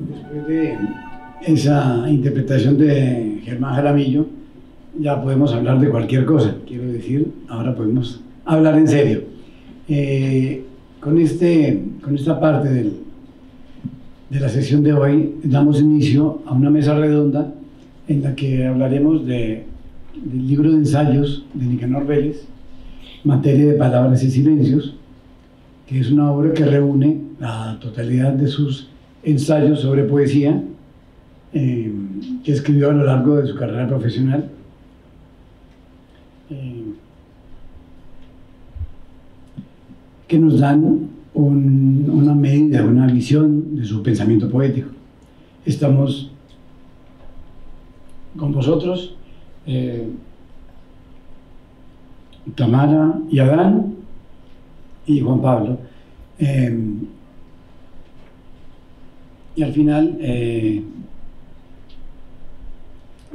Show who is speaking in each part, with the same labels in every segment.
Speaker 1: Después de esa interpretación de Germán Jaramillo, ya podemos hablar de cualquier cosa. Quiero decir, ahora podemos hablar en serio. Con esta parte de la sesión de hoy, damos inicio a una mesa redonda en la que hablaremos del libro de ensayos de Nicanor Vélez, Materia de Palabras y Silencios, que es una obra que reúne la totalidad de sus ensayos sobre poesía que escribió a lo largo de su carrera profesional. Que nos dan una medida, una visión de su pensamiento poético. Estamos con vosotros, Tamara y Adán y Juan Pablo. Y al final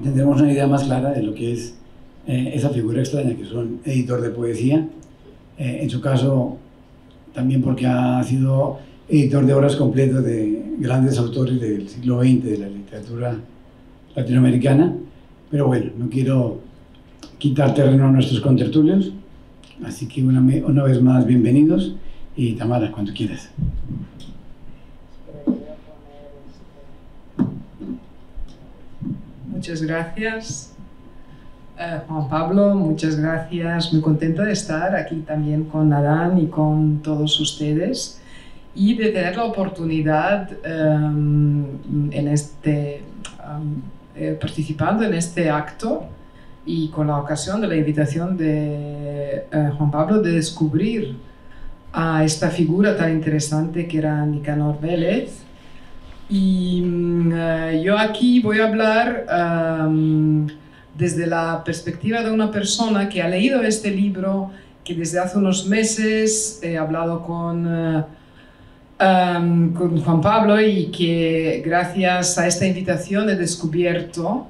Speaker 1: tendremos una idea más clara de lo que es esa figura extraña que es un editor de poesía, en su caso también porque ha sido editor de obras completas de grandes autores del siglo XX de la literatura latinoamericana. Pero bueno, no quiero quitar terreno a nuestros contertulios, así que una vez más bienvenidos, y Tamara, cuando quieras.
Speaker 2: Muchas gracias, Juan Pablo, muchas gracias. Muy contenta de estar aquí también con Adán y con todos ustedes y de tener la oportunidad participando en este acto y con la ocasión de la invitación de Juan Pablo de descubrir a esta figura tan interesante que era Nicanor Vélez. Y yo aquí voy a hablar desde la perspectiva de una persona que ha leído este libro, que desde hace unos meses he hablado con Juan Pablo y que gracias a esta invitación he descubierto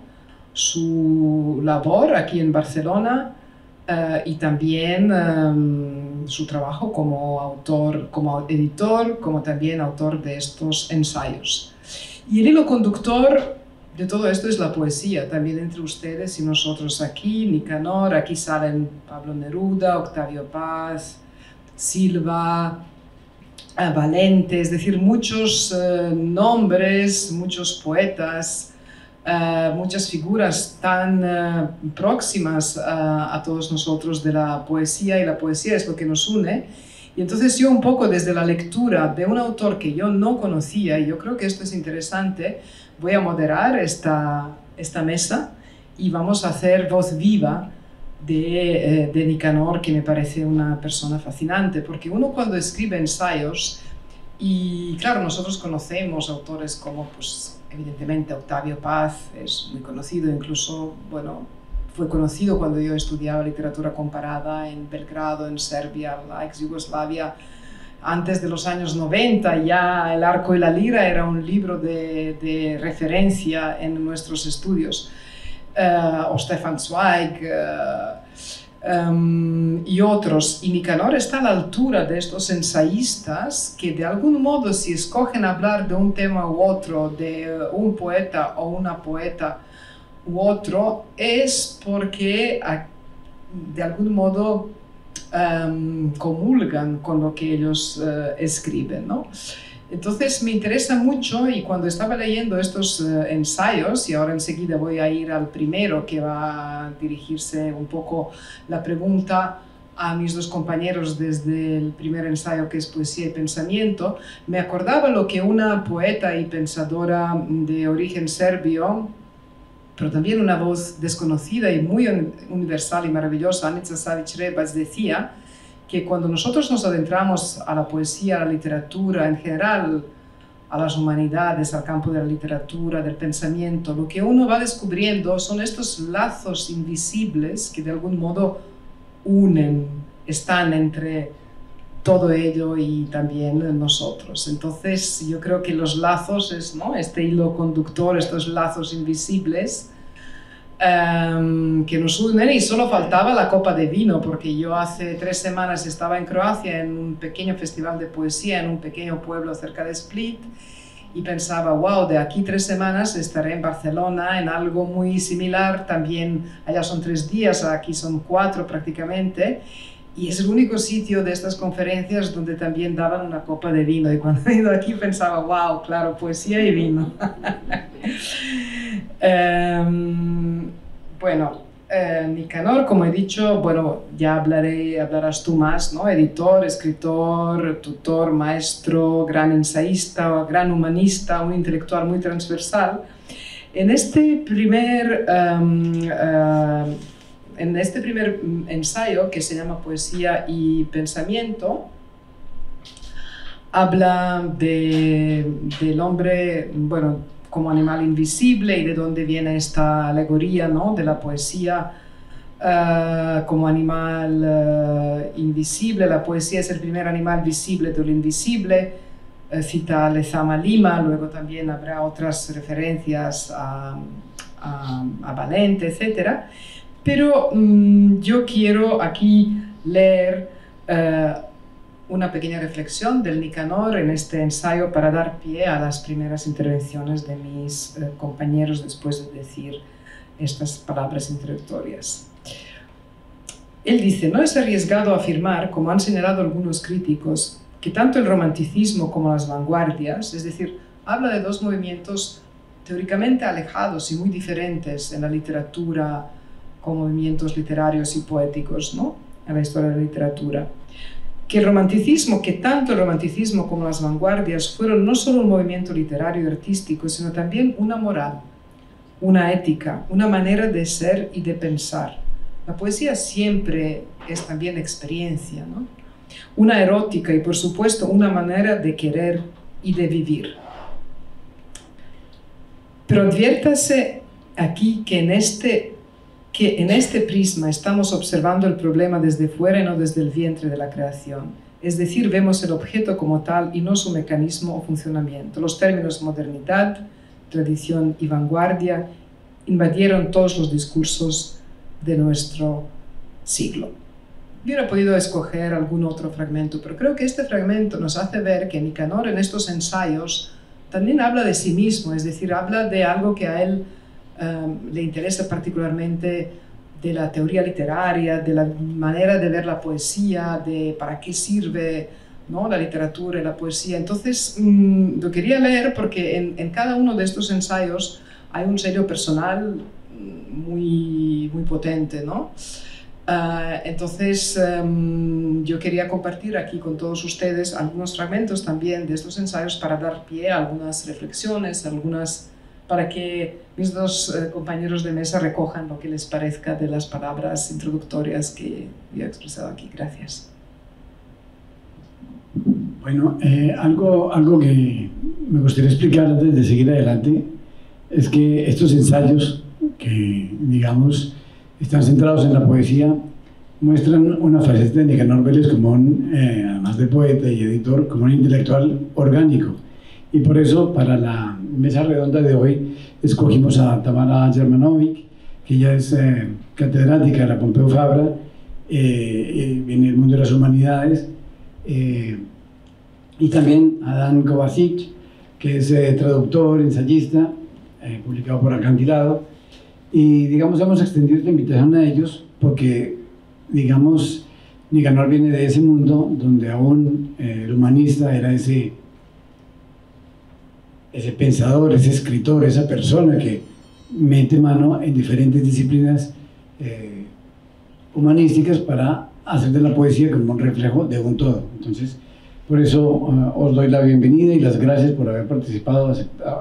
Speaker 2: su labor aquí en Barcelona y también su trabajo como autor, como editor, como también autor de estos ensayos. Y el hilo conductor de todo esto es la poesía, también entre ustedes y nosotros aquí, Nicanor, aquí salen Pablo Neruda, Octavio Paz, Silva, Valente, es decir, muchos nombres, muchos poetas, muchas figuras tan próximas a todos nosotros de la poesía, y la poesía es lo que nos une. Y entonces yo un poco desde la lectura de un autor que yo no conocía, y yo creo que esto es interesante, voy a moderar esta mesa y vamos a hacer voz viva de Nicanor, que me parece una persona fascinante, porque uno cuando escribe ensayos, y claro, nosotros conocemos autores como, pues, evidentemente Octavio Paz es muy conocido, incluso, bueno, fue conocido cuando yo estudiaba literatura comparada en Belgrado, en Serbia, la ex Yugoslavia, antes de los años 90, ya El arco y la lira era un libro de referencia en nuestros estudios, o Stefan Zweig, y otros. Y Nicanor está a la altura de estos ensayistas que de algún modo, si escogen hablar de un tema u otro, de un poeta o una poeta u otro, es porque de algún modo comulgan con lo que ellos escriben, ¿no? Entonces me interesa mucho, y cuando estaba leyendo estos ensayos, y ahora enseguida voy a ir al primero, que va a dirigirse un poco la pregunta a mis dos compañeros desde el primer ensayo, que es Poesía y Pensamiento, me acordaba lo que una poeta y pensadora de origen serbio, pero también una voz desconocida y muy universal y maravillosa, Anica Savić-Rebac, decía que cuando nosotros nos adentramos a la poesía, a la literatura, en general a las humanidades, al campo de la literatura, del pensamiento, lo que uno va descubriendo son estos lazos invisibles que de algún modo unen, están entre todo ello y también nosotros. Entonces yo creo que los lazos es, ¿no?, este hilo conductor, estos lazos invisibles que nos unen, y solo faltaba la copa de vino, porque yo hace 3 semanas estaba en Croacia en un pequeño festival de poesía en un pequeño pueblo cerca de Split, y pensaba, wow, de aquí 3 semanas estaré en Barcelona en algo muy similar, también allá son 3 días, aquí son 4 prácticamente, y es el único sitio de estas conferencias donde también daban una copa de vino, y cuando he ido aquí pensaba, wow, claro, poesía y vino. Bueno, Nicanor, como he dicho, bueno, ya hablarás tú más, ¿no? Editor, escritor, tutor, maestro, gran ensayista, gran humanista, un intelectual muy transversal. En este primer ensayo, que se llama Poesía y Pensamiento, habla del hombre, bueno, como animal invisible y de dónde viene esta alegoría, ¿no? De la poesía como animal invisible. La poesía es el primer animal visible de lo invisible. Cita a Lezama Lima, luego también habrá otras referencias a Valente, etc. Pero yo quiero aquí leer una pequeña reflexión del Nicanor en este ensayo para dar pie a las primeras intervenciones de mis compañeros después de decir estas palabras introductorias. Él dice, no es arriesgado afirmar, como han señalado algunos críticos, que tanto el romanticismo como las vanguardias, es decir, habla de 2 movimientos teóricamente alejados y muy diferentes en la literatura como movimientos literarios y poéticos, ¿no? En la historia de la literatura. Que tanto el romanticismo como las vanguardias fueron no solo un movimiento literario y artístico, sino también una moral, una ética, una manera de ser y de pensar. La poesía siempre es también experiencia, ¿no? Una erótica y, por supuesto, una manera de querer y de vivir. Pero adviértase aquí que en este prisma estamos observando el problema desde fuera y no desde el vientre de la creación. Es decir, vemos el objeto como tal y no su mecanismo o funcionamiento. Los términos modernidad, tradición y vanguardia invadieron todos los discursos de nuestro siglo. Hubiera podido escoger algún otro fragmento, pero creo que este fragmento nos hace ver que Nicanor en estos ensayos también habla de sí mismo, es decir, habla de algo que a él le interesa particularmente, de la teoría literaria, de la manera de ver la poesía, de para qué sirve, ¿no? La literatura y la poesía. Entonces, lo quería leer porque en cada uno de estos ensayos hay un sello personal muy, muy potente, ¿no? Entonces, yo quería compartir aquí con todos ustedes algunos fragmentos también de estos ensayos para dar pie a algunas reflexiones, para que mis 2 compañeros de mesa recojan lo que les parezca de las palabras introductorias que yo he expresado aquí. Gracias.
Speaker 1: Bueno, algo que me gustaría explicar antes de seguir adelante es que estos ensayos, que digamos están centrados en la poesía, muestran una faceta de Nicanor Vélez como además de poeta y editor, como un intelectual orgánico. Y por eso, para la mesa redonda de hoy, escogimos a Tamara Germanovic, que ella es catedrática de la Pompeu Fabra, viene del mundo de las humanidades, y también a Dan Kovacic, que es traductor, ensayista, publicado por Acantilado. Y, digamos, hemos extendido esta invitación a ellos porque, digamos, Nicanor viene de ese mundo donde aún el humanista era ese pensador, ese escritor, esa persona que mete mano en diferentes disciplinas humanísticas para hacer de la poesía como un reflejo de un todo. Entonces, por eso os doy la bienvenida y las gracias por haber participado,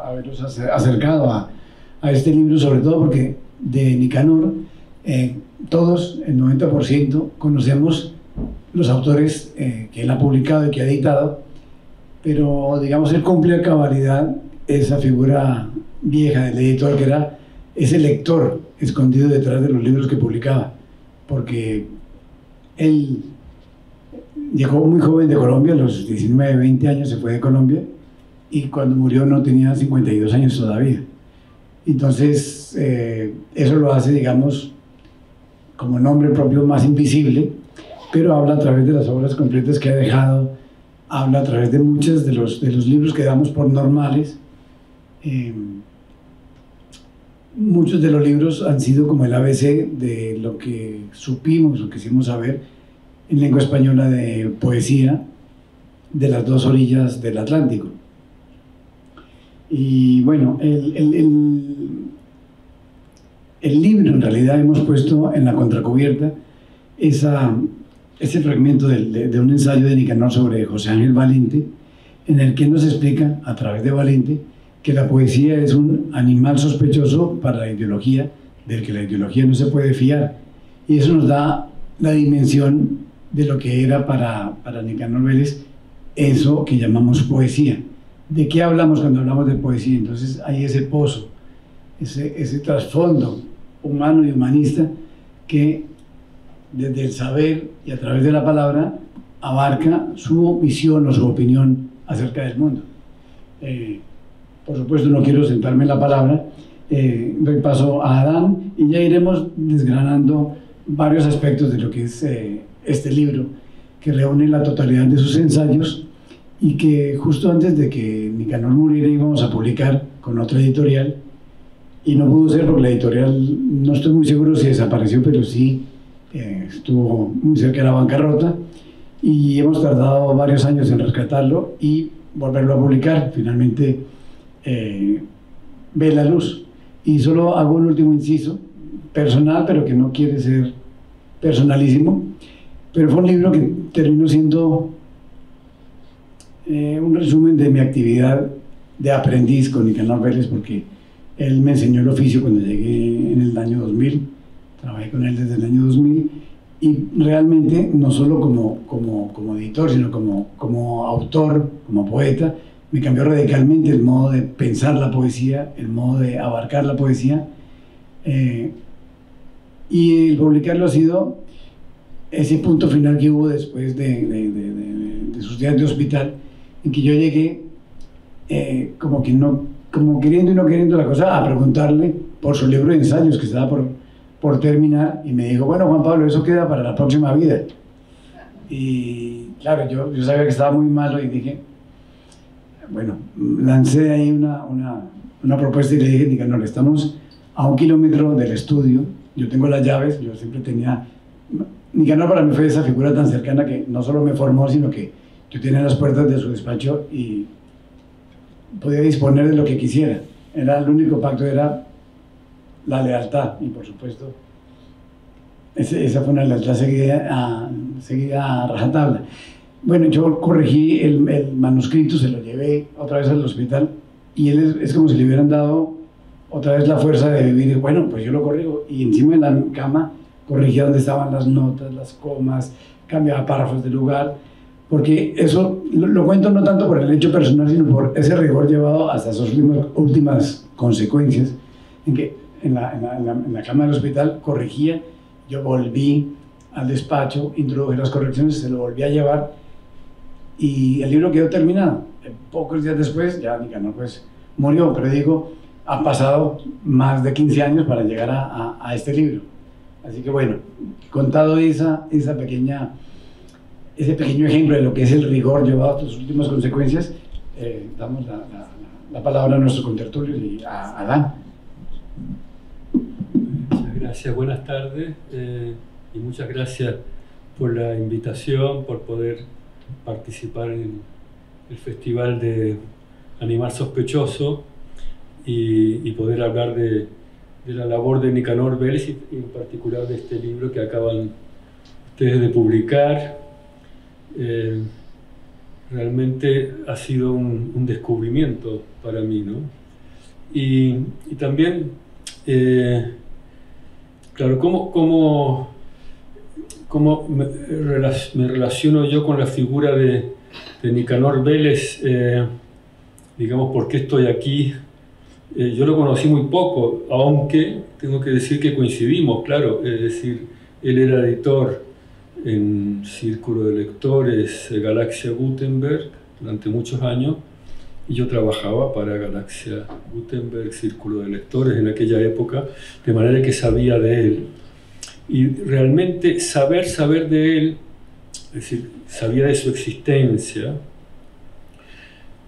Speaker 1: haberos acercado a este libro, sobre todo porque de Nicanor todos, el 90%, conocemos los autores que él ha publicado y que ha editado, pero, digamos, él cumple a cabalidad esa figura vieja del editor, que era ese lector escondido detrás de los libros que publicaba, porque él llegó muy joven de Colombia, a los 19, 20 años se fue de Colombia, y cuando murió no tenía 52 años todavía. Entonces, eso lo hace, digamos, como nombre propio más invisible, pero habla a través de las obras completas que ha dejado, habla a través de muchos de los libros que damos por normales, Muchos de los libros han sido como el ABC de lo que supimos o quisimos saber en lengua española de poesía de las dos orillas del Atlántico. Y bueno, el libro en realidad hemos puesto en la contracubierta ese fragmento de un ensayo de Nicanor sobre José Ángel Valente, en el que nos explica, a través de Valente, que la poesía es un animal sospechoso para la ideología, del que la ideología no se puede fiar. Y eso nos da la dimensión de lo que era para Nicanor Vélez eso que llamamos poesía. ¿De qué hablamos cuando hablamos de poesía? Entonces hay ese pozo, ese trasfondo humano y humanista que desde el saber y a través de la palabra abarca su visión o su opinión acerca del mundo. Por supuesto no quiero sentarme en la palabra, doy paso a Adán y ya iremos desgranando varios aspectos de lo que es este libro, que reúne la totalidad de sus ensayos y que justo antes de que Nicanor muriera íbamos a publicar con otra editorial, y no pudo ser porque la editorial, no estoy muy seguro si desapareció, pero sí estuvo muy cerca de la bancarrota, y hemos tardado varios años en rescatarlo y volverlo a publicar. Finalmente ve la luz. Y solo hago un último inciso personal, pero que no quiere ser personalísimo, pero fue un libro que terminó siendo un resumen de mi actividad de aprendiz con Nicanor Vélez, porque él me enseñó el oficio cuando llegué en el año 2000, trabajé con él desde el año 2000, y realmente no solo como editor, sino como autor, como poeta, me cambió radicalmente el modo de pensar la poesía, el modo de abarcar la poesía, y el publicarlo ha sido ese punto final que hubo después de sus días de hospital, en que yo llegué como queriendo y no queriendo la cosa, a preguntarle por su libro de ensayos que estaba por terminar, y me dijo: bueno, Juan Pablo, eso queda para la próxima vida. Y claro, yo sabía que estaba muy malo y dije, bueno, lancé ahí una propuesta y le dije: Nicanor, estamos a 1 kilómetro del estudio, yo tengo las llaves, yo siempre tenía... Nicanor para mí fue esa figura tan cercana que no solo me formó, sino que yo tenía las puertas de su despacho y podía disponer de lo que quisiera. El único pacto era la lealtad, y por supuesto esa fue una lealtad seguida a rajatabla. Bueno, yo corregí el manuscrito, se lo llevé otra vez al hospital, y él es como si le hubieran dado otra vez la fuerza de vivir. Bueno, pues yo lo corrijo, y encima de la cama corregía donde estaban las notas, las comas, cambiaba párrafos de lugar, porque eso lo cuento no tanto por el hecho personal, sino por ese rigor llevado hasta sus últimas consecuencias, en que en la cama del hospital corregía, yo volví al despacho, introduje las correcciones, se lo volví a llevar, y el libro quedó terminado. Pocos días después ya Nicanor pues murió, pero digo, han pasado más de 15 años para llegar a este libro. Así que bueno, contado ese pequeño ejemplo de lo que es el rigor llevado a sus últimas consecuencias, damos la palabra a nuestro contertulio y a Adán.
Speaker 3: Muchas gracias, buenas tardes, y muchas gracias por la invitación, por poder participar en el Festival de Animal Sospechoso y poder hablar de la labor de Nicanor Vélez y en particular de este libro que acaban ustedes de publicar. Realmente ha sido un descubrimiento para mí, ¿no? Y también, claro, ¿cómo me relaciono yo con la figura de Nicanor Vélez? Digamos, ¿por qué estoy aquí? Yo lo conocí muy poco, aunque tengo que decir que coincidimos, claro. Es decir, él era editor en Círculo de Lectores Galaxia Gutenberg durante muchos años, y yo trabajaba para Galaxia Gutenberg, Círculo de Lectores en aquella época, de manera que sabía de él. Y realmente saber de él, es decir, sabía de su existencia,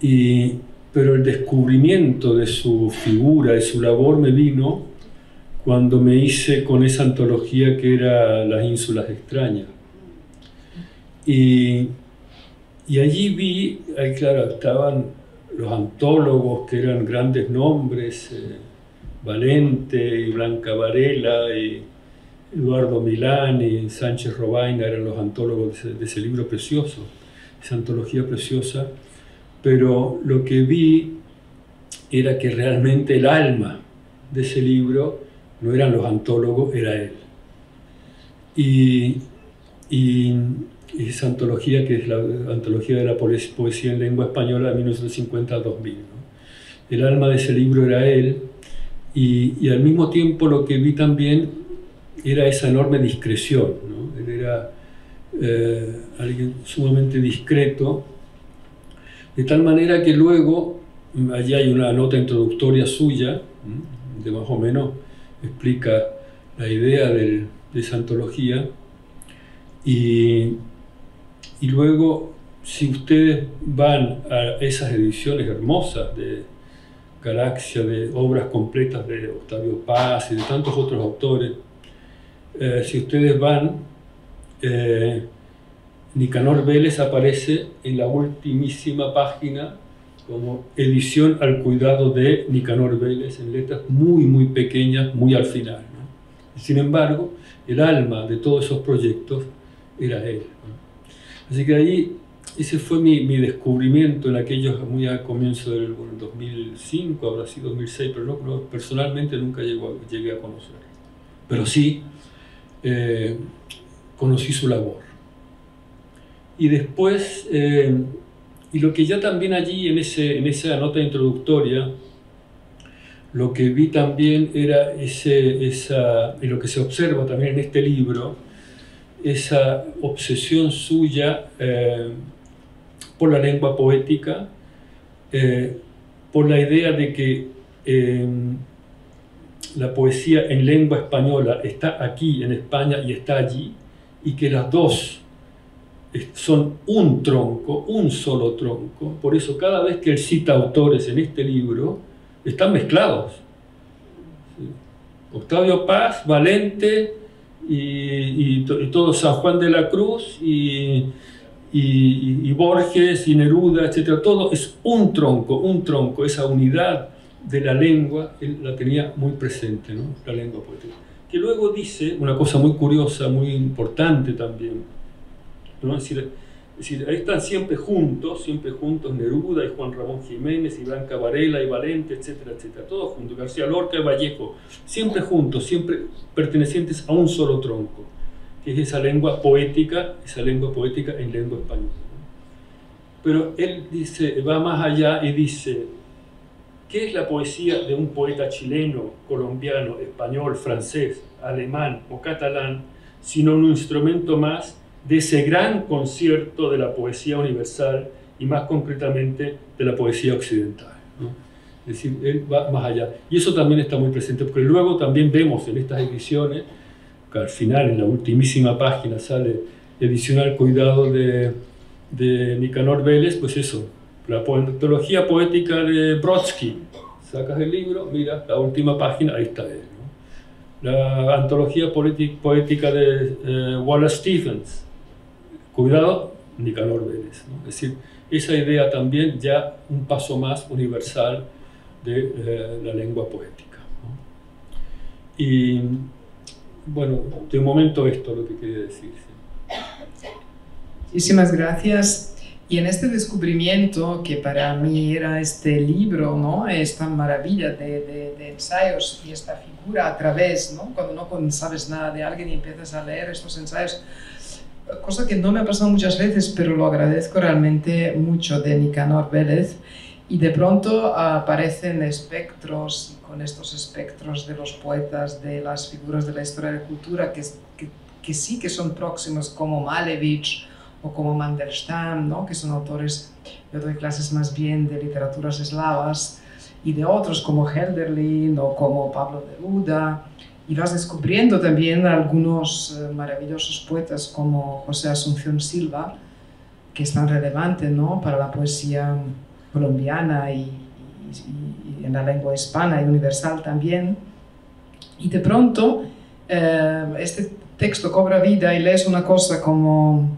Speaker 3: y pero el descubrimiento de su figura, de su labor, me vino cuando me hice con esa antología que era Las Ínsulas Extrañas. Y allí vi, ahí claro, estaban los antólogos que eran grandes nombres, Valente y Blanca Varela y Eduardo Milán y Sánchez Robaina eran los antólogos de ese libro precioso, esa antología preciosa, pero lo que vi era que realmente el alma de ese libro no eran los antólogos, era él. Y esa antología, que es la antología de la poesía en lengua española de 1950 a 2000, ¿no? El alma de ese libro era él, y al mismo tiempo lo que vi también era esa enorme discreción, ¿no? Él era alguien sumamente discreto, de tal manera que luego, allí hay una nota introductoria suya, de más o menos explica la idea de esa antología, y luego, si ustedes van a esas ediciones hermosas de Galaxia, de obras completas de Octavio Paz y de tantos otros autores, si ustedes van, Nicanor Vélez aparece en la ultimísima página como edición al cuidado de Nicanor Vélez, en letras muy, muy pequeñas, muy al final, ¿no? Sin embargo, el alma de todos esos proyectos era él, ¿no? Así que ahí, ese fue mi descubrimiento en aquellos, muy al comienzo del 2005, habrá sido 2006, pero no, personalmente nunca llegué a conocerlo. Pero sí, conocí su labor. Y después, y lo que ya también allí en esa nota introductoria, lo que vi también era y lo que se observa también en este libro, esa obsesión suya por la lengua poética, por la idea de que la poesía en lengua española está aquí en España y está allí, y que las dos son un tronco, un solo tronco. Por eso cada vez que él cita autores en este libro, están mezclados. ¿Sí? Octavio Paz, Valente y todo San Juan de la Cruz y Borges y Neruda, etc. Todo es un tronco, esa unidad de la lengua, él la tenía muy presente, ¿no? La lengua poética. Que luego dice una cosa muy curiosa, muy importante también, ¿no? Es decir, ahí están siempre juntos Neruda y Juan Ramón Jiménez y Blanca Varela y Valente, etcétera, etcétera, todos juntos, García Lorca y Vallejo, siempre juntos, siempre pertenecientes a un solo tronco, que es esa lengua poética en lengua española, ¿no? Pero él dice, va más allá y dice, ¿qué es la poesía de un poeta chileno, colombiano, español, francés, alemán o catalán, sino un instrumento más de ese gran concierto de la poesía universal y más concretamente de la poesía occidental, ¿no? Es decir, él va más allá. Y eso también está muy presente, porque luego también vemos en estas ediciones, que al final, en la ultimísima página, sale edición al cuidado de Nicanor Vélez, pues eso, la antología poética de Brodsky. Sacas el libro, mira, la última página, ahí está él, ¿no? La antología poética de Wallace Stevens, cuidado, Nicanor Vélez, ¿no? Es decir, esa idea también ya un paso más universal de la lengua poética, ¿no? Y bueno, de momento esto es lo que quería decir. ¿Sí?
Speaker 2: Muchísimas gracias. Y en este descubrimiento, que para mí era este libro, ¿no? Esta maravilla de ensayos y esta figura a través, ¿no? Cuando no sabes nada de alguien y empiezas a leer estos ensayos, cosa que no me ha pasado muchas veces, pero lo agradezco realmente mucho, de Nicanor Vélez, y de pronto aparecen espectros, y con estos espectros de los poetas, de las figuras de la historia de la cultura, que sí que son próximos, como Malevich o como Mandelstam, ¿no? Que son autores, yo doy clases más bien de literaturas eslavas, y de otros como Hölderlin o como Pablo Neruda, y vas descubriendo también algunos maravillosos poetas como José Asunción Silva, que es tan relevante, ¿no? Para la poesía colombiana y en la lengua hispana y universal también. Y de pronto este texto cobra vida y lees una cosa como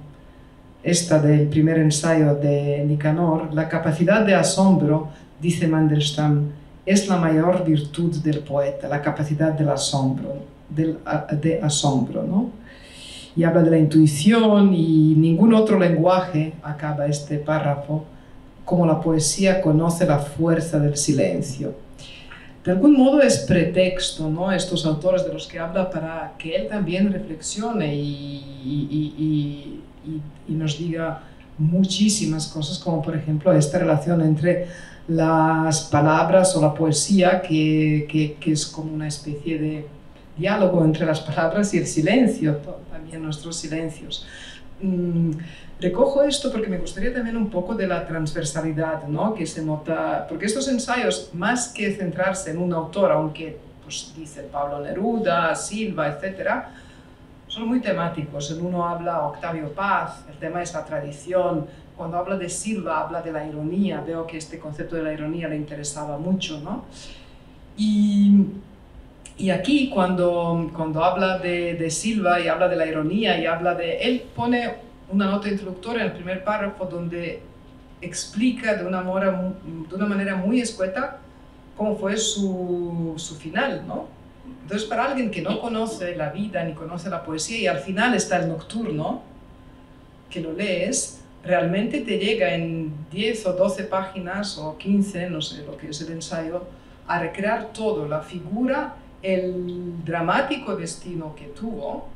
Speaker 2: esta del primer ensayo de Nicanor: la capacidad de asombro, dice Mandelstam, es la mayor virtud del poeta, la capacidad del asombro, de asombro, ¿no? Y habla de la intuición, y ningún otro lenguaje, acaba este párrafo, como la poesía conoce la fuerza del silencio. De algún modo es pretexto, ¿no?, estos autores de los que habla, para que él también reflexione y nos diga muchísimas cosas, como por ejemplo esta relación entre las palabras o la poesía, que es como una especie de diálogo entre las palabras y el silencio, también nuestros silencios. Recojo esto porque me gustaría también un poco de la transversalidad, ¿no?, que se nota, porque estos ensayos, más que centrarse en un autor, aunque pues, dice Pablo Neruda, Silva, etc., son muy temáticos. En uno habla Octavio Paz, el tema es la tradición. Cuando habla de Silva, habla de la ironía. Veo que este concepto de la ironía le interesaba mucho, ¿no? Y aquí, cuando habla de Silva y habla de la ironía y habla de... Él pone una nota introductoria en el primer párrafo donde explica de una manera muy escueta cómo fue su final, ¿no? Entonces, para alguien que no conoce la vida ni conoce la poesía, y al final está el nocturno, que lo lees, realmente te llega en 10 o 12 páginas, o 15, no sé lo que es el ensayo, a recrear todo, la figura, el dramático destino que tuvo,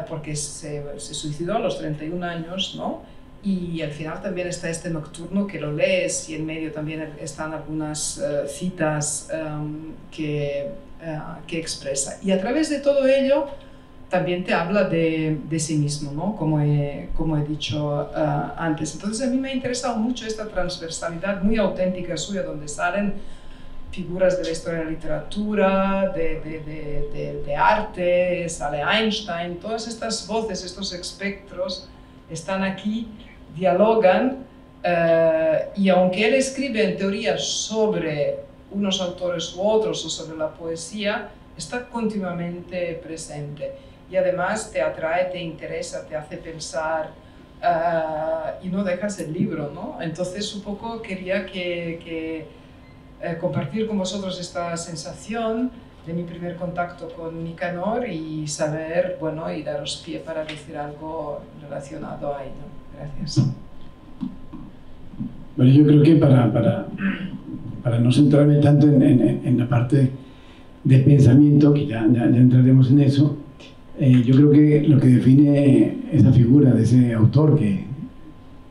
Speaker 2: porque se suicidó a los 31 años, ¿no? Y al final también está este nocturno que lo lees, y en medio también están algunas citas que expresa. Y a través de todo ello también te habla de sí mismo, ¿no?, como he dicho antes. Entonces a mí me ha interesado mucho esta transversalidad muy auténtica suya, donde salen figuras de la historia de la literatura, de arte, sale Einstein, todas estas voces, estos espectros están aquí, dialogan, y aunque él escribe en teoría sobre unos autores u otros o sobre la poesía, está continuamente presente, y además te atrae, te interesa, te hace pensar, y no dejas el libro, ¿no? Entonces un poco quería compartir con vosotros esta sensación de mi primer contacto con Nicanor y saber, bueno, y daros pie para decir algo relacionado a ello. Gracias.
Speaker 1: Bueno, yo creo que para no centrarme tanto en la parte de pensamiento, que ya entraremos en eso, yo creo que lo que define esa figura de ese autor que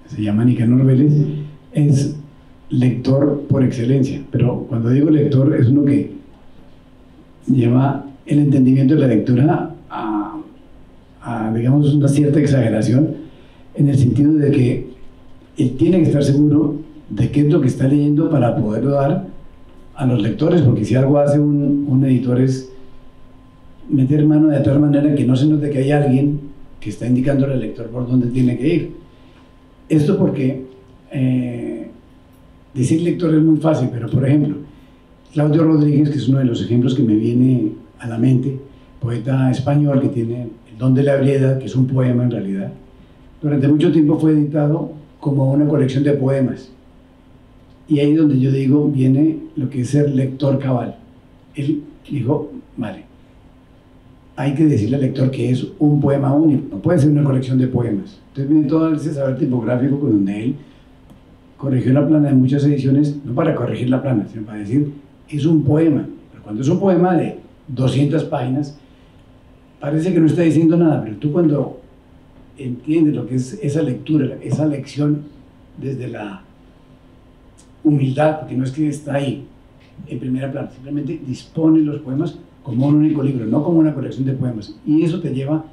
Speaker 1: se llama Nicanor Vélez es lector por excelencia. Pero cuando digo lector, es uno que lleva el entendimiento de la lectura a digamos, una cierta exageración, en el sentido de que él tiene que estar seguro de qué es lo que está leyendo para poderlo dar a los lectores, porque si algo hace un editor es meter mano de tal manera que no se note que hay alguien que está indicándole al lector por dónde tiene que ir. Esto porque decir lector es muy fácil, pero por ejemplo, Claudio Rodríguez, que es uno de los ejemplos que me viene a la mente, poeta español que tiene El don de la ebriedad, que es un poema en realidad, durante mucho tiempo fue editado como una colección de poemas. Y ahí donde yo digo, viene lo que es ser lector cabal. Él dijo, vale, hay que decirle al lector que es un poema único, no puede ser una colección de poemas. Entonces viene todo ese saber tipográfico con donde él corrigió la plana de muchas ediciones, no para corregir la plana, sino para decir, es un poema. Pero cuando es un poema de 200 páginas, parece que no está diciendo nada, pero tú cuando entiendes lo que es esa lectura, esa lección desde la humildad, porque no es que está ahí en primera plana, simplemente dispone los poemas como un único libro, no como una colección de poemas, y eso te lleva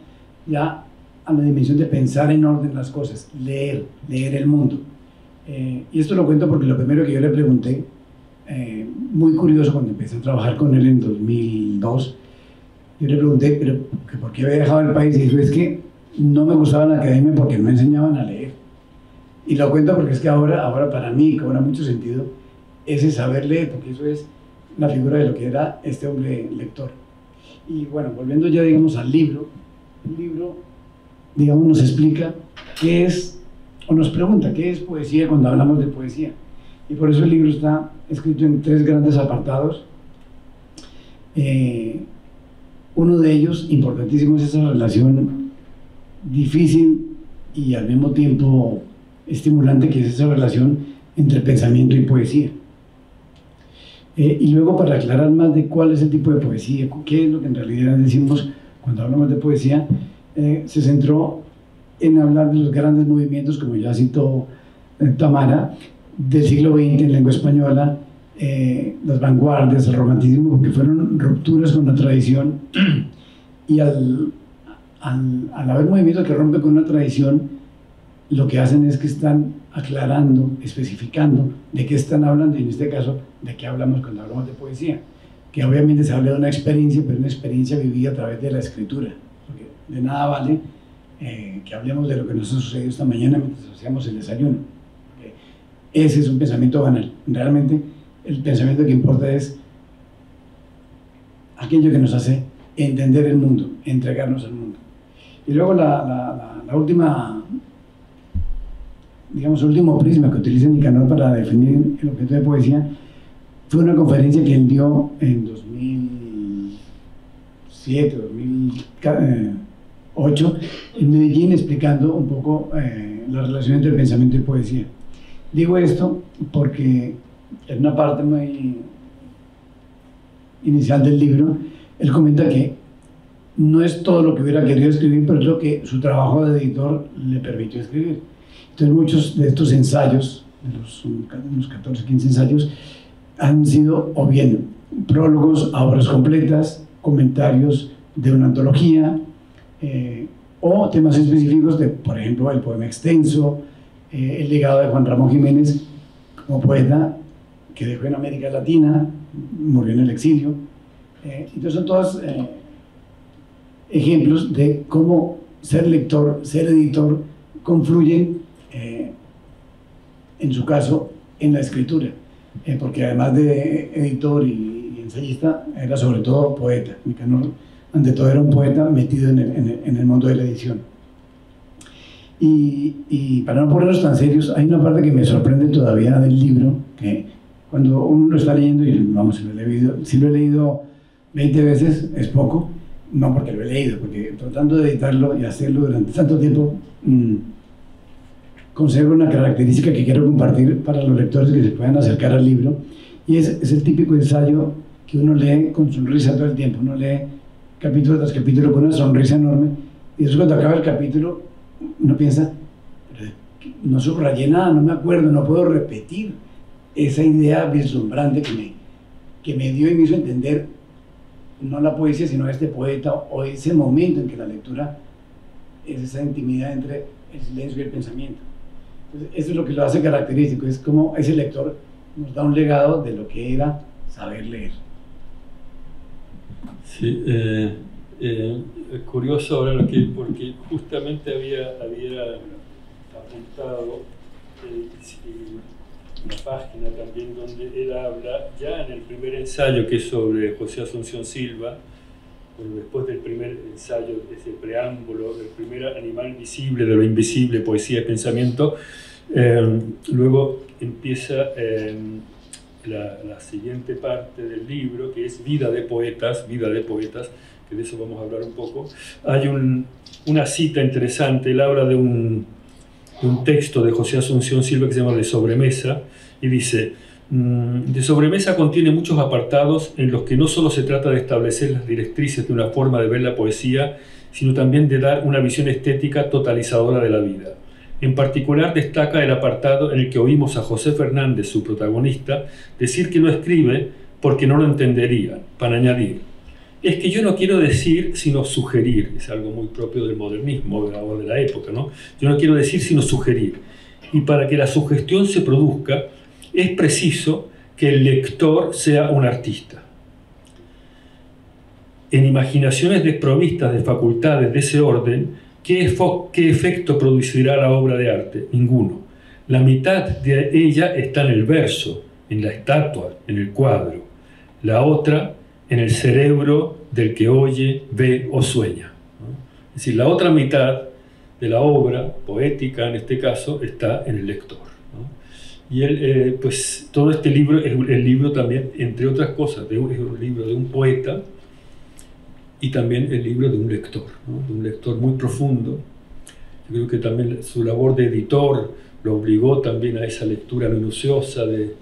Speaker 1: ya a la dimensión de pensar en orden las cosas, leer el mundo. Y esto lo cuento porque lo primero que yo le pregunté, muy curioso, cuando empecé a trabajar con él en 2002, yo le pregunté, pero ¿por qué había dejado el país? Y dijo, es que no me gustaba la academia porque no enseñaban a leer. Y lo cuento porque es que ahora para mí cobra mucho sentido ese saber leer, porque eso es la figura de lo que era este hombre lector. Y bueno, volviendo ya, digamos, al libro, el libro, digamos, nos explica qué es, o nos pregunta qué es poesía cuando hablamos de poesía. Y por eso el libro está escrito en 3 grandes apartados. Uno de ellos, importantísimo, es esa relación difícil y al mismo tiempo estimulante, que es esa relación entre pensamiento y poesía. Y luego, para aclarar más de cuál es el tipo de poesía, qué es lo que en realidad decimos cuando hablamos de poesía, se centró en hablar de los grandes movimientos, como ya citó Tamara, del siglo XX en lengua española, las vanguardias, el romanticismo, porque fueron rupturas con la tradición, y al haber movimientos que rompen con una tradición, lo que hacen es que están aclarando, especificando de qué están hablando, y en este caso, de qué hablamos cuando hablamos de poesía, que obviamente se habla de una experiencia, pero una experiencia vivida a través de la escritura, porque de nada vale que hablemos de lo que nos ha sucedido esta mañana mientras hacíamos el desayuno. Ese es un pensamiento banal. Realmente el pensamiento que importa es aquello que nos hace entender el mundo, entregarnos al mundo. Y luego la última, digamos, el último prisma que utiliza Nicanor para definir el objeto de poesía fue una conferencia que él dio en 2007, 2008 en Medellín, explicando un poco la relación entre el pensamiento y poesía. Digo esto porque en una parte muy inicial del libro él comenta que no es todo lo que hubiera querido escribir, pero es lo que su trabajo de editor le permitió escribir. Entonces muchos de estos ensayos, unos 14, 15 ensayos, han sido o bien prólogos a obras completas, comentarios de una antología, o temas específicos de, por ejemplo, el poema extenso, el legado de Juan Ramón Jiménez como poeta que dejó en América Latina, murió en el exilio. Entonces son todos ejemplos de cómo ser lector, ser editor confluyen, en su caso, en la escritura, porque además de editor y ensayista, era sobre todo poeta. Nicanor, ante todo, era un poeta metido en el mundo de la edición. Y para no ponernos tan serios, hay una parte que me sorprende todavía del libro, que cuando uno lo está leyendo, y vamos, si lo he leído 20 veces, es poco, no porque lo he leído, porque tratando de editarlo y hacerlo durante tanto tiempo, conservo una característica que quiero compartir para los lectores que se puedan acercar al libro, y es el típico ensayo que uno lee con sonrisa todo el tiempo. Uno lee capítulo tras capítulo con una sonrisa enorme, y después cuando acaba el capítulo uno piensa, no subrayé nada, no me acuerdo, no puedo repetir esa idea vislumbrante que me dio y me hizo entender no la poesía, sino este poeta, o ese momento en que la lectura es esa intimidad entre el silencio y el pensamiento. Entonces, eso es lo que lo hace característico, es como ese lector nos da un legado de lo que era saber leer.
Speaker 3: Sí, es curioso ahora porque justamente había apuntado una página también donde él habla, ya en el primer ensayo, que es sobre José Asunción Silva, bueno, después del primer ensayo, ese preámbulo, el primer animal visible de lo invisible, poesía y pensamiento, luego empieza la siguiente parte del libro, que es vida de poetas, que de eso vamos a hablar un poco. Hay una cita interesante, él habla de un texto de José Asunción Silva que se llama De Sobremesa, y dice: de sobremesa contiene muchos apartados en los que no solo se trata de establecer las directrices de una forma de ver la poesía, sino también de dar una visión estética totalizadora de la vida. En particular destaca el apartado en el que oímos a José Fernández, su protagonista, decir que no escribe porque no lo entendería, para añadir: es que yo no quiero decir sino sugerir. Es algo muy propio del modernismo o de la época, ¿no? Yo no quiero decir sino sugerir. Y para que la sugestión se produzca, es preciso que el lector sea un artista. En imaginaciones desprovistas de facultades de ese orden, ¿qué efecto producirá la obra de arte? Ninguno. La mitad de ella está en el verso, en la estatua, en el cuadro. La otra en el cerebro del que oye, ve o sueña, ¿no? Es decir, la otra mitad de la obra poética, en este caso, está en el lector, ¿no? Y él, pues todo este libro es el libro también, entre otras cosas, es un libro de un poeta y también el libro de un lector, ¿no? De un lector muy profundo. Yo creo que también su labor de editor lo obligó también a esa lectura minuciosa de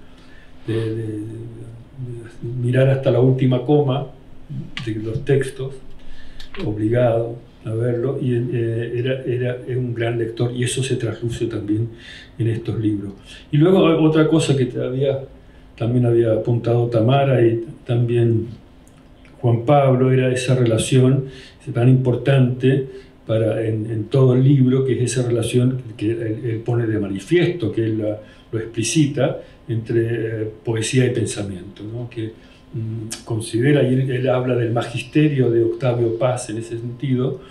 Speaker 3: mirar hasta la última coma de los textos, obligado a verlo, y era un gran lector, y eso se trasluce también en estos libros. Y luego otra cosa que también había apuntado Tamara y también Juan Pablo, era esa relación tan importante en todo el libro, que es esa relación que él pone de manifiesto, que él lo explicita, entre poesía y pensamiento, ¿no? Que considera, y él habla del magisterio de Octavio Paz en ese sentido,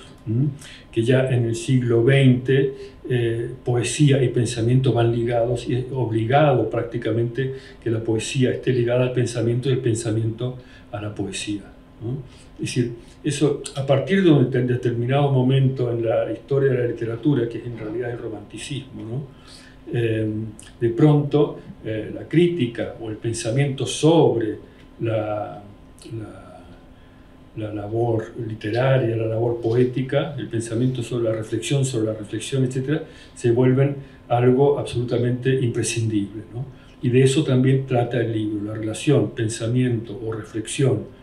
Speaker 3: que ya en el siglo XX poesía y pensamiento van ligados, y es obligado prácticamente que la poesía esté ligada al pensamiento y el pensamiento a la poesía, ¿no? Es decir, eso a partir de un determinado momento en la historia de la literatura, que es en realidad el romanticismo, ¿no? De pronto la crítica o el pensamiento sobre la labor literaria, la labor poética, el pensamiento sobre la reflexión, etc., se vuelven algo absolutamente imprescindible, ¿no? Y de eso también trata el libro. La relación pensamiento o reflexión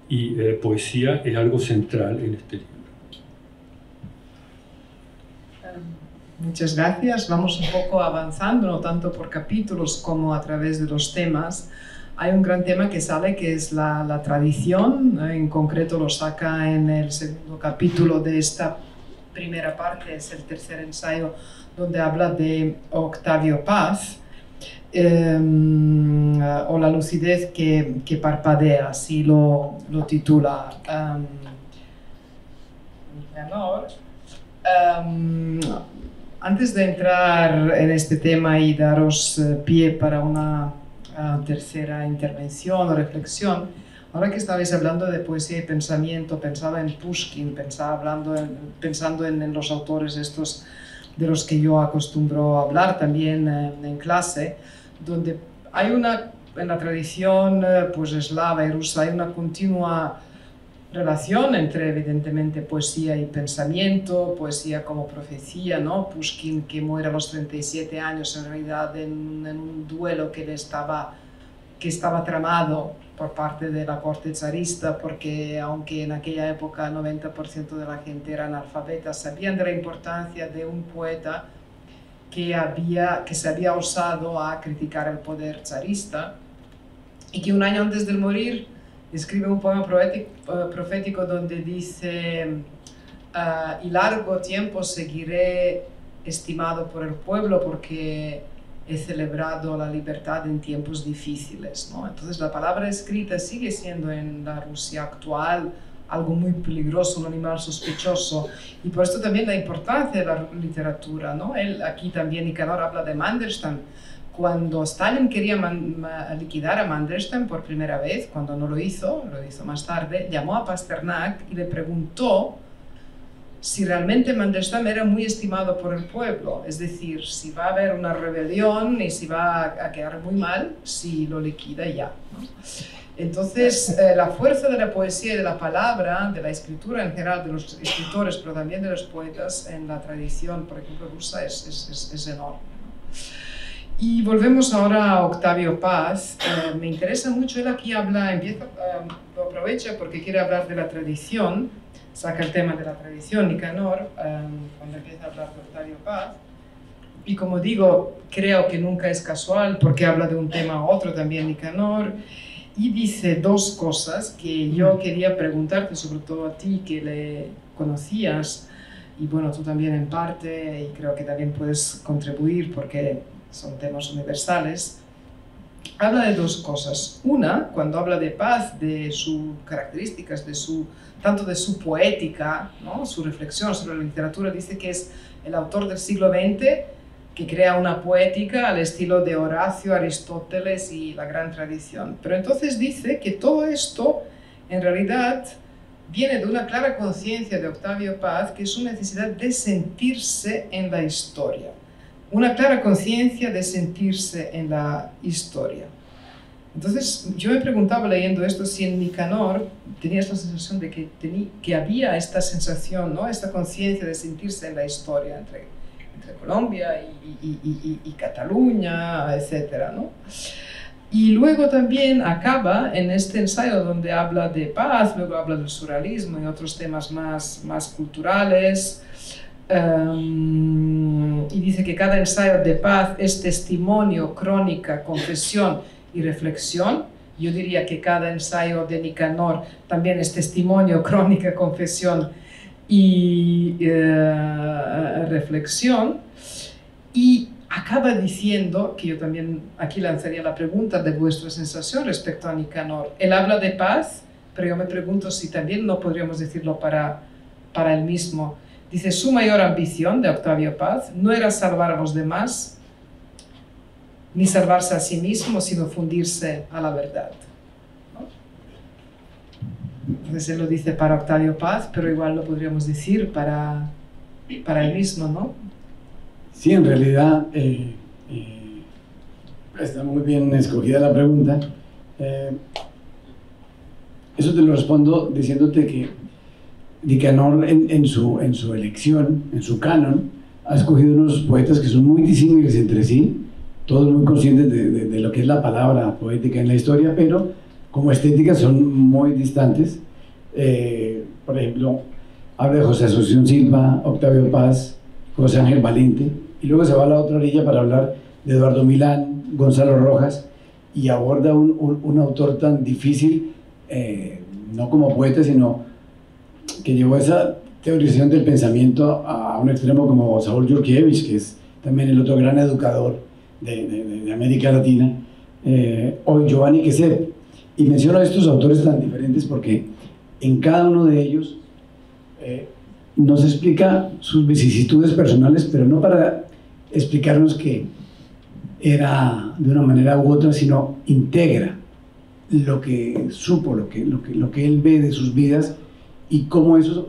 Speaker 3: y poesía es algo central en este libro.
Speaker 2: Muchas gracias. Vamos un poco avanzando, no tanto por capítulos como a través de los temas. Hay un gran tema que sale, que es la tradición. En concreto lo saca en el segundo capítulo de esta primera parte, es el tercer ensayo, donde habla de Octavio Paz, o la lucidez que parpadea, así lo titula Nicanor. Antes de entrar en este tema y daros pie para una tercera intervención o reflexión, ahora que estabais hablando de poesía y pensamiento, pensaba en Pushkin, pensando en los autores estos de los que yo acostumbro a hablar también en clase, donde hay en la tradición pues eslava y rusa, hay una continua relación entre, evidentemente, poesía y pensamiento, poesía como profecía, ¿no? Pushkin, que muere a los 37 años, en realidad en un duelo que estaba tramado por parte de la corte zarista, porque aunque en aquella época el 90% de la gente era analfabeta, sabían de la importancia de un poeta que se había osado a criticar el poder zarista, y que un año antes de morir escribe un poema profético donde dice: y largo tiempo seguiré estimado por el pueblo porque he celebrado la libertad en tiempos difíciles, ¿no? Entonces la palabra escrita sigue siendo en la Rusia actual algo muy peligroso, un animal sospechoso, y por esto también la importancia de la literatura, ¿no? Aquí también Nicanor habla de Mandelstam. Cuando Stalin quería liquidar a Mandelstam por primera vez, cuando no lo hizo más tarde, llamó a Pasternak y le preguntó si realmente Mandelstam era muy estimado por el pueblo, es decir, si va a haber una rebelión y si va a quedar muy mal si lo liquida ya, ¿no? Entonces, la fuerza de la poesía y de la palabra, de la escritura en general, de los escritores, pero también de los poetas en la tradición, por ejemplo, rusa, es enorme, ¿no? Y volvemos ahora a Octavio Paz. Me interesa mucho, él aquí lo aprovecha porque quiere hablar de la tradición, saca el tema de la tradición, Nicanor, cuando empieza a hablar de Octavio Paz. Y como digo, creo que nunca es casual porque habla de un tema a otro también Nicanor, y dice dos cosas que yo quería preguntarte, sobre todo a ti que le conocías, y bueno, tú también en parte, y creo que también puedes contribuir porque son temas universales. Habla de dos cosas. Una, cuando habla de Paz, de sus características, tanto de su poética, ¿no? Su reflexión sobre la literatura, dice que es el autor del siglo XX que crea una poética al estilo de Horacio, Aristóteles y la gran tradición. Pero entonces dice que todo esto, en realidad, viene de una clara conciencia de Octavio Paz, que es una necesidad de sentirse en la historia. Una clara conciencia de sentirse en la historia. Entonces, yo me preguntaba leyendo esto si en Nicanor tenías la sensación de que había esta sensación, ¿no? Esta conciencia de sentirse en la historia entre Colombia y Cataluña, etc., ¿no? Y luego también acaba en este ensayo donde habla de paz, luego habla del surrealismo y otros temas más culturales, y dice que cada ensayo de paz es testimonio, crónica, confesión y reflexión. Yo diría que cada ensayo de Nicanor también es testimonio, crónica, confesión y reflexión. Y acaba diciendo, que yo también aquí lanzaría la pregunta de vuestra sensación respecto a Nicanor. Él habla de paz, pero yo me pregunto si también no podríamos decirlo para él mismo. Dice, su mayor ambición, de Octavio Paz, no era salvar a los demás, ni salvarse a sí mismo, sino fundirse a la verdad, ¿no? Entonces él lo dice para Octavio Paz, pero igual lo podríamos decir para él mismo, ¿no?
Speaker 1: Sí, en realidad está muy bien escogida la pregunta. Eso te lo respondo diciéndote que Nicanor en su elección, en su canon, ha escogido unos poetas que son muy disímiles entre sí, todos muy conscientes de lo que es la palabra poética en la historia, pero como estética son muy distantes. Por ejemplo, habla de José Asunción Silva, Octavio Paz, José Ángel Valente, y luego se va a la otra orilla para hablar de Eduardo Milán, Gonzalo Rojas, y aborda un autor tan difícil, no como poeta, sino que llevó esa teorización del pensamiento a un extremo como Saúl Yurkiewicz, que es también el otro gran educador de América Latina, o Giovanni Queset. Y menciono a estos autores tan diferentes porque en cada uno de ellos nos explica sus vicisitudes personales, pero no para explicarnos que era de una manera u otra, sino integra lo que supo, lo que él ve de sus vidas y cómo eso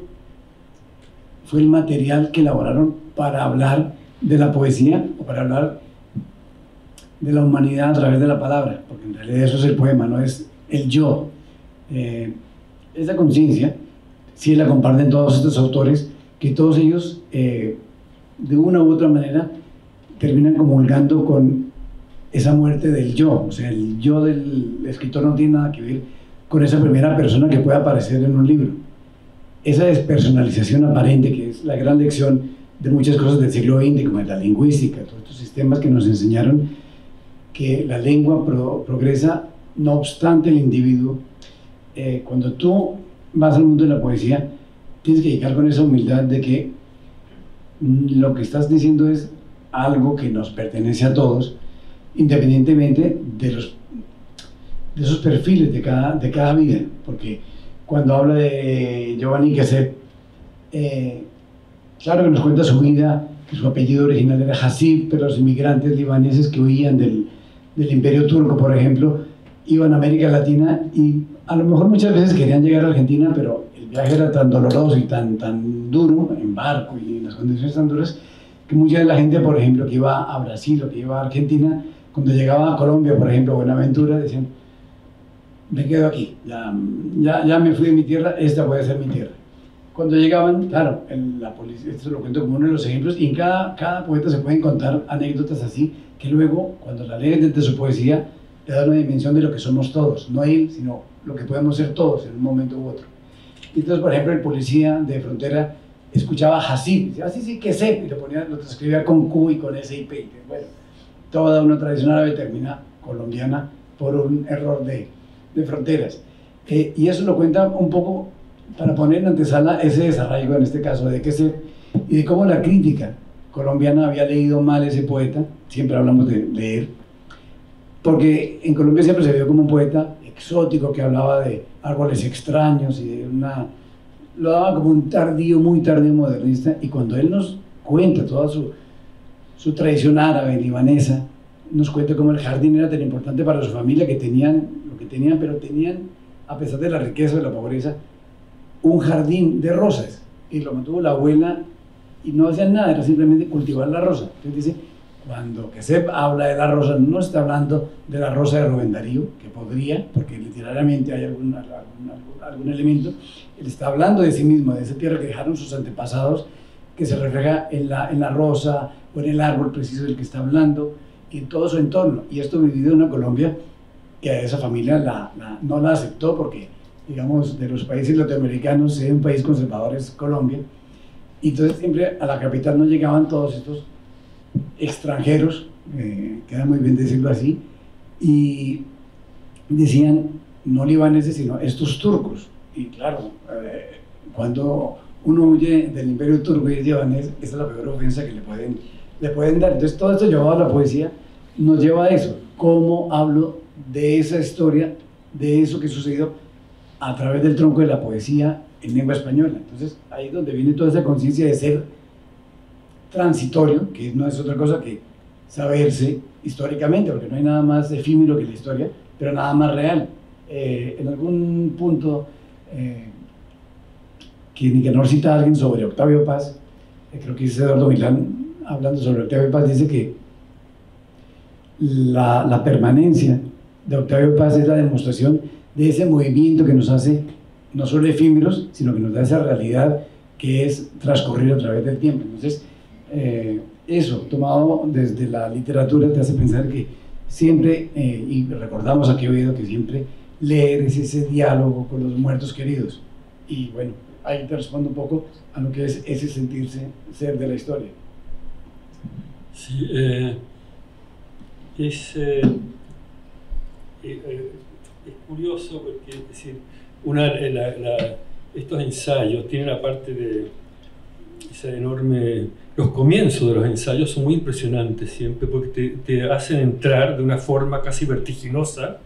Speaker 1: fue el material que elaboraron para hablar de la poesía o para hablar de la humanidad a través de la palabra, porque en realidad eso es el poema, no es el yo. Esa conciencia sí la comparten todos estos autores, que todos ellos de una u otra manera terminan comulgando con esa muerte del yo. O sea, el yo del escritor no tiene nada que ver con esa primera persona que puede aparecer en un libro. Esa despersonalización aparente, que es la gran lección de muchas cosas del siglo XX, como la lingüística, todos estos sistemas que nos enseñaron que la lengua progresa no obstante el individuo. Cuando tú vas al mundo de la poesía, tienes que llegar con esa humildad de que lo que estás diciendo es algo que nos pertenece a todos, independientemente de esos perfiles de cada vida. Porque cuando habla de Giovanni Queset, claro que nos cuenta su vida, que su apellido original era Hassib, pero los inmigrantes libaneses que huían del Imperio Turco, por ejemplo, iban a América Latina y a lo mejor muchas veces querían llegar a Argentina, pero el viaje era tan doloroso y tan duro, en barco y en las condiciones tan duras, que mucha de la gente, por ejemplo, que iba a Brasil o que iba a Argentina, cuando llegaba a Colombia, por ejemplo, Buenaventura, decían, me quedo aquí, ya me fui de mi tierra, esta puede ser mi tierra. Cuando llegaban, claro, la policía, esto lo cuento como uno de los ejemplos, y en cada poeta se pueden contar anécdotas así, que luego, cuando la leen desde su poesía, le da una dimensión de lo que somos todos, no él, sino lo que podemos ser todos en un momento u otro. Y entonces, por ejemplo, el policía de frontera escuchaba Hassib, decía, sí, que sé, y lo escribía con Q y con S y P. Bueno, toda una tradición árabe termina colombiana por un error de fronteras. Y eso lo cuenta un poco para poner en antesala ese desarraigo, en este caso, de Queset, y de cómo la crítica colombiana había leído mal ese poeta. Siempre hablamos de leer, porque en Colombia siempre se vio como un poeta exótico que hablaba de árboles extraños y de lo daba como un tardío, muy tardío modernista, y cuando él nos cuenta toda su su tradición árabe, libanesa. Nos cuenta cómo el jardín era tan importante para su familia que tenían lo que tenían, pero tenían, a pesar de la riqueza o de la pobreza, un jardín de rosas, y lo mantuvo la abuela, y no hacían nada, era simplemente cultivar la rosa. Entonces dice, cuando Quesed habla de la rosa, no está hablando de la rosa de Rubén Darío, que podría, porque literalmente hay algún elemento, él está hablando de sí mismo, de esa tierra que dejaron sus antepasados, que se refleja en la rosa o en el árbol preciso del que está hablando, y en todo su entorno. Y esto vivido en una Colombia que a esa familia no la aceptó, porque, digamos, de los países latinoamericanos, un país conservador es Colombia, y entonces siempre a la capital no llegaban todos estos extranjeros, queda muy bien decirlo así, y decían, no libaneses, sino estos turcos. Y claro, cuando uno huye del imperio turco y es libanés, esa es la peor ofensa que le pueden dar. Entonces todo esto llevado a la poesía nos lleva a eso, cómo hablo de esa historia, de eso que sucedió a través del tronco de la poesía en lengua española. Entonces ahí es donde viene toda esa conciencia de ser transitorio, que no es otra cosa que saberse históricamente, porque no hay nada más efímero que la historia, pero nada más real. En algún punto que Nicanor cita a alguien sobre Octavio Paz, creo que es Eduardo Milán, hablando sobre Octavio Paz, dice que la permanencia de Octavio Paz es la demostración de ese movimiento que nos hace no solo efímeros, sino que nos da esa realidad que es transcurrir a través del tiempo. Entonces, eso, tomado desde la literatura, te hace pensar que siempre, y recordamos aquí oído que siempre leer es ese diálogo con los muertos queridos. Y bueno, ahí te respondo un poco a lo que es ese sentirse ser de la historia.
Speaker 3: Sí, es curioso porque, es decir, estos ensayos tienen, aparte de esa enorme... Los comienzos de los ensayos son muy impresionantes siempre, porque te hacen entrar de una forma casi vertiginosa,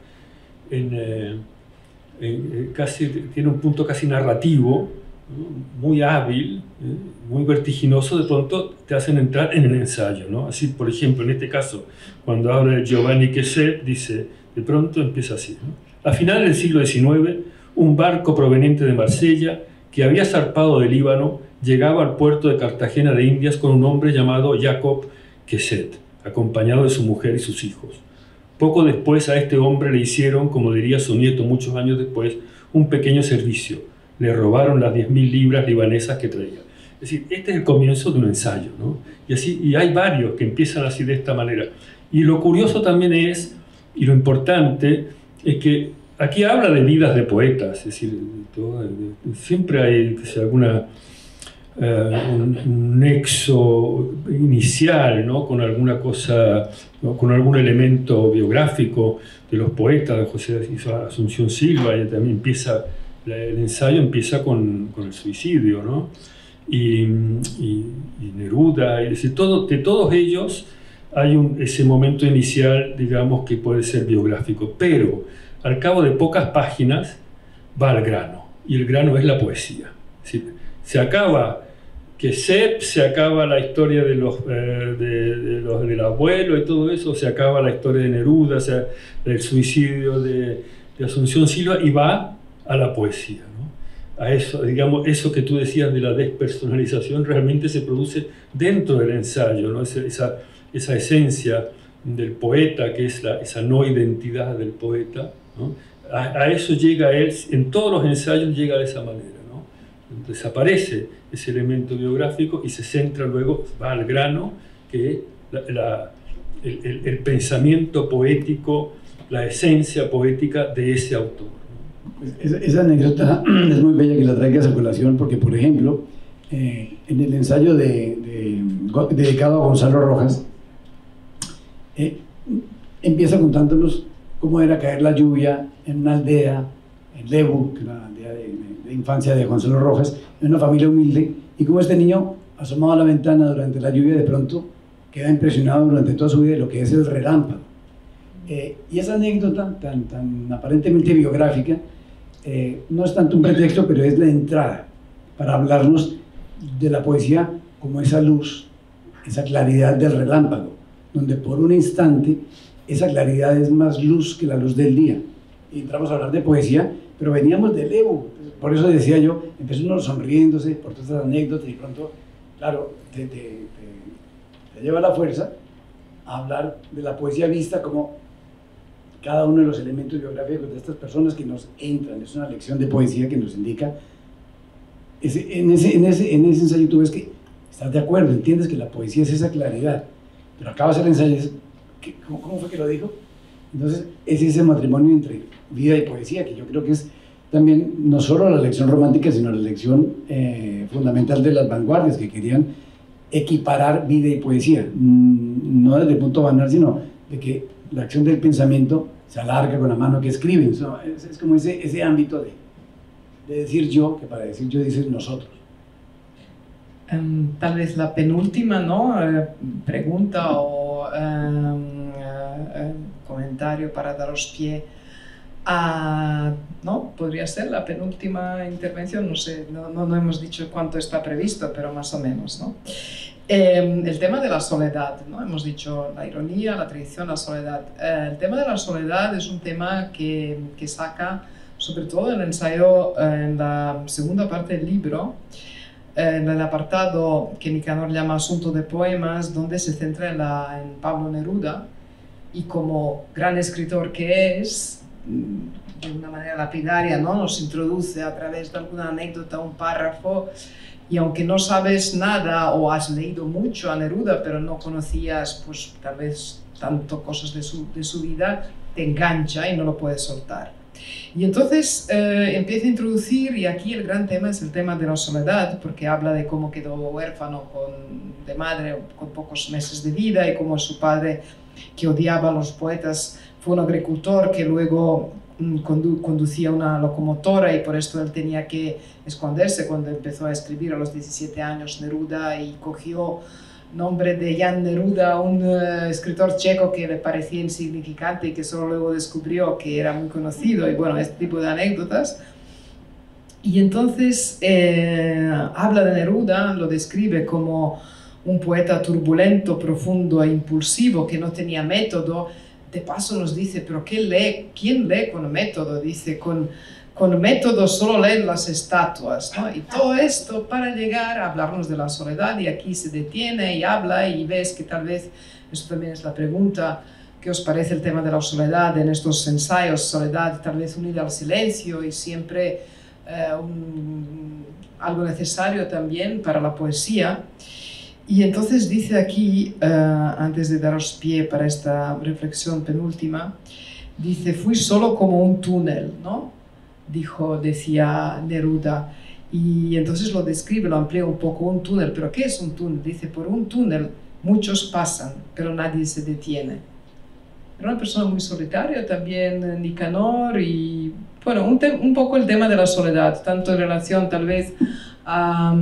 Speaker 3: tiene un punto casi narrativo, ¿no? Muy hábil, muy vertiginoso. De pronto te hacen entrar en el ensayo, ¿no? Así, por ejemplo, en este caso, cuando habla de Giovanni Quesed, dice, de pronto empieza así, ¿no? A finales del siglo XIX, un barco proveniente de Marsella, que había zarpado del Líbano, llegaba al puerto de Cartagena de Indias con un hombre llamado Jacob Quesed, acompañado de su mujer y sus hijos. Poco después a este hombre le hicieron, como diría su nieto muchos años después, un pequeño servicio. Le robaron las 10.000 libras libanesas que traía. Es decir, este es el comienzo de un ensayo, ¿no? Y hay varios que empiezan así de esta manera. Y lo curioso también es, y lo importante, es que aquí habla de vidas de poetas, es decir, siempre hay un nexo inicial, ¿no? Con alguna cosa, ¿no? Con algún elemento biográfico de los poetas, de José Asunción Silva, y también el ensayo empieza con el suicidio, ¿no? Y Neruda, es decir, de todos ellos hay ese momento inicial, digamos, que puede ser biográfico, pero al cabo de pocas páginas va al grano, y el grano es la poesía. Es decir, se acaba Quesed, se acaba la historia del abuelo y todo eso, se acaba la historia de Neruda, o sea, del suicidio de Asunción Silva, y va a la poesía, ¿no? A eso, digamos, eso que tú decías de la despersonalización realmente se produce dentro del ensayo, ¿no? Esa esencia del poeta, que es esa no identidad del poeta, ¿no? A eso llega él, en todos los ensayos llega de esa manera, ¿no? Desaparece ese elemento biográfico y se centra luego, va al grano, que el pensamiento poético, la esencia poética de ese autor.
Speaker 1: Esa anécdota es muy bella que la traigas a colación, porque, por ejemplo, en el ensayo dedicado a Gonzalo Rojas, empieza contándonos cómo era caer la lluvia en una aldea, en Lebu, que es la aldea de infancia de Gonzalo Rojas, en una familia humilde, y cómo este niño, asomado a la ventana durante la lluvia, de pronto queda impresionado durante toda su vida de lo que es el relámpago. Y esa anécdota tan aparentemente biográfica no es tanto un pretexto, pero es la entrada para hablarnos de la poesía como esa luz esa claridad del relámpago, donde por un instante esa claridad es más luz que la luz del día. Y entramos a hablar de poesía, pero veníamos del Evo, por eso decía yo, empezó uno sonriéndose por todas estas anécdotas y pronto, claro, te lleva la fuerza a hablar de la poesía vista como cada uno de los elementos biográficos de estas personas que nos entran. Es una lección de poesía que nos indica, en ese ensayo tú ves que estás de acuerdo, entiendes que la poesía es esa claridad, pero acabas el ensayo y dices, ¿cómo fue que lo dijo? Entonces es ese matrimonio entre vida y poesía, que yo creo que es también no solo la lección romántica, sino la lección fundamental de las vanguardias, que querían equiparar vida y poesía, no desde el punto banal, sino de que la acción del pensamiento se alarga con la mano que escriben. Es como ese ámbito de decir yo, que para decir yo dices nosotros.
Speaker 2: Tal vez la penúltima, ¿no? Pregunta o comentario para daros pie a, ¿no? Podría ser la penúltima intervención, no sé, no hemos dicho cuánto está previsto, pero más o menos, ¿no? El tema de la soledad, ¿no? Hemos dicho la ironía, la tradición, la soledad. El tema de la soledad es un tema que saca, sobre todo en el ensayo, en la segunda parte del libro, en el apartado que Nicanor llama Asunto de Poemas, donde se centra en Pablo Neruda, y como gran escritor que es, de una manera lapidaria, ¿no? Nos introduce a través de alguna anécdota, un párrafo, y aunque no sabes nada o has leído mucho a Neruda, pero no conocías, pues tal vez tanto cosas de su vida, te engancha y no lo puedes soltar. Y entonces empieza a introducir, y aquí el gran tema es el tema de la soledad, porque habla de cómo quedó huérfano de madre con pocos meses de vida, y cómo su padre, que odiaba a los poetas, fue un agricultor que luego conducía una locomotora, y por esto él tenía que esconderse cuando empezó a escribir a los 17 años Neruda, y cogió nombre de Jan Neruda, un escritor checo que le parecía insignificante y que solo luego descubrió que era muy conocido, y bueno, este tipo de anécdotas. Y entonces habla de Neruda, lo describe como un poeta turbulento, profundo e impulsivo, que no tenía método. De paso nos dice, pero ¿quién lee con método? Dice, con método solo leen las estatuas, ¿no? Y todo esto para llegar a hablarnos de la soledad, y aquí se detiene y habla, y ves que tal vez, esto también es la pregunta, ¿qué os parece el tema de la soledad en estos ensayos? Soledad tal vez unida al silencio, y siempre algo necesario también para la poesía. Y entonces dice aquí, antes de daros pie para esta reflexión penúltima, dice, fui solo como un túnel, ¿no? Decía Neruda. Y entonces lo describe, lo amplía un poco, un túnel. ¿Pero qué es un túnel? Dice, por un túnel muchos pasan, pero nadie se detiene. Era una persona muy solitaria también, Nicanor, y bueno, un poco el tema de la soledad, tanto en relación tal vez a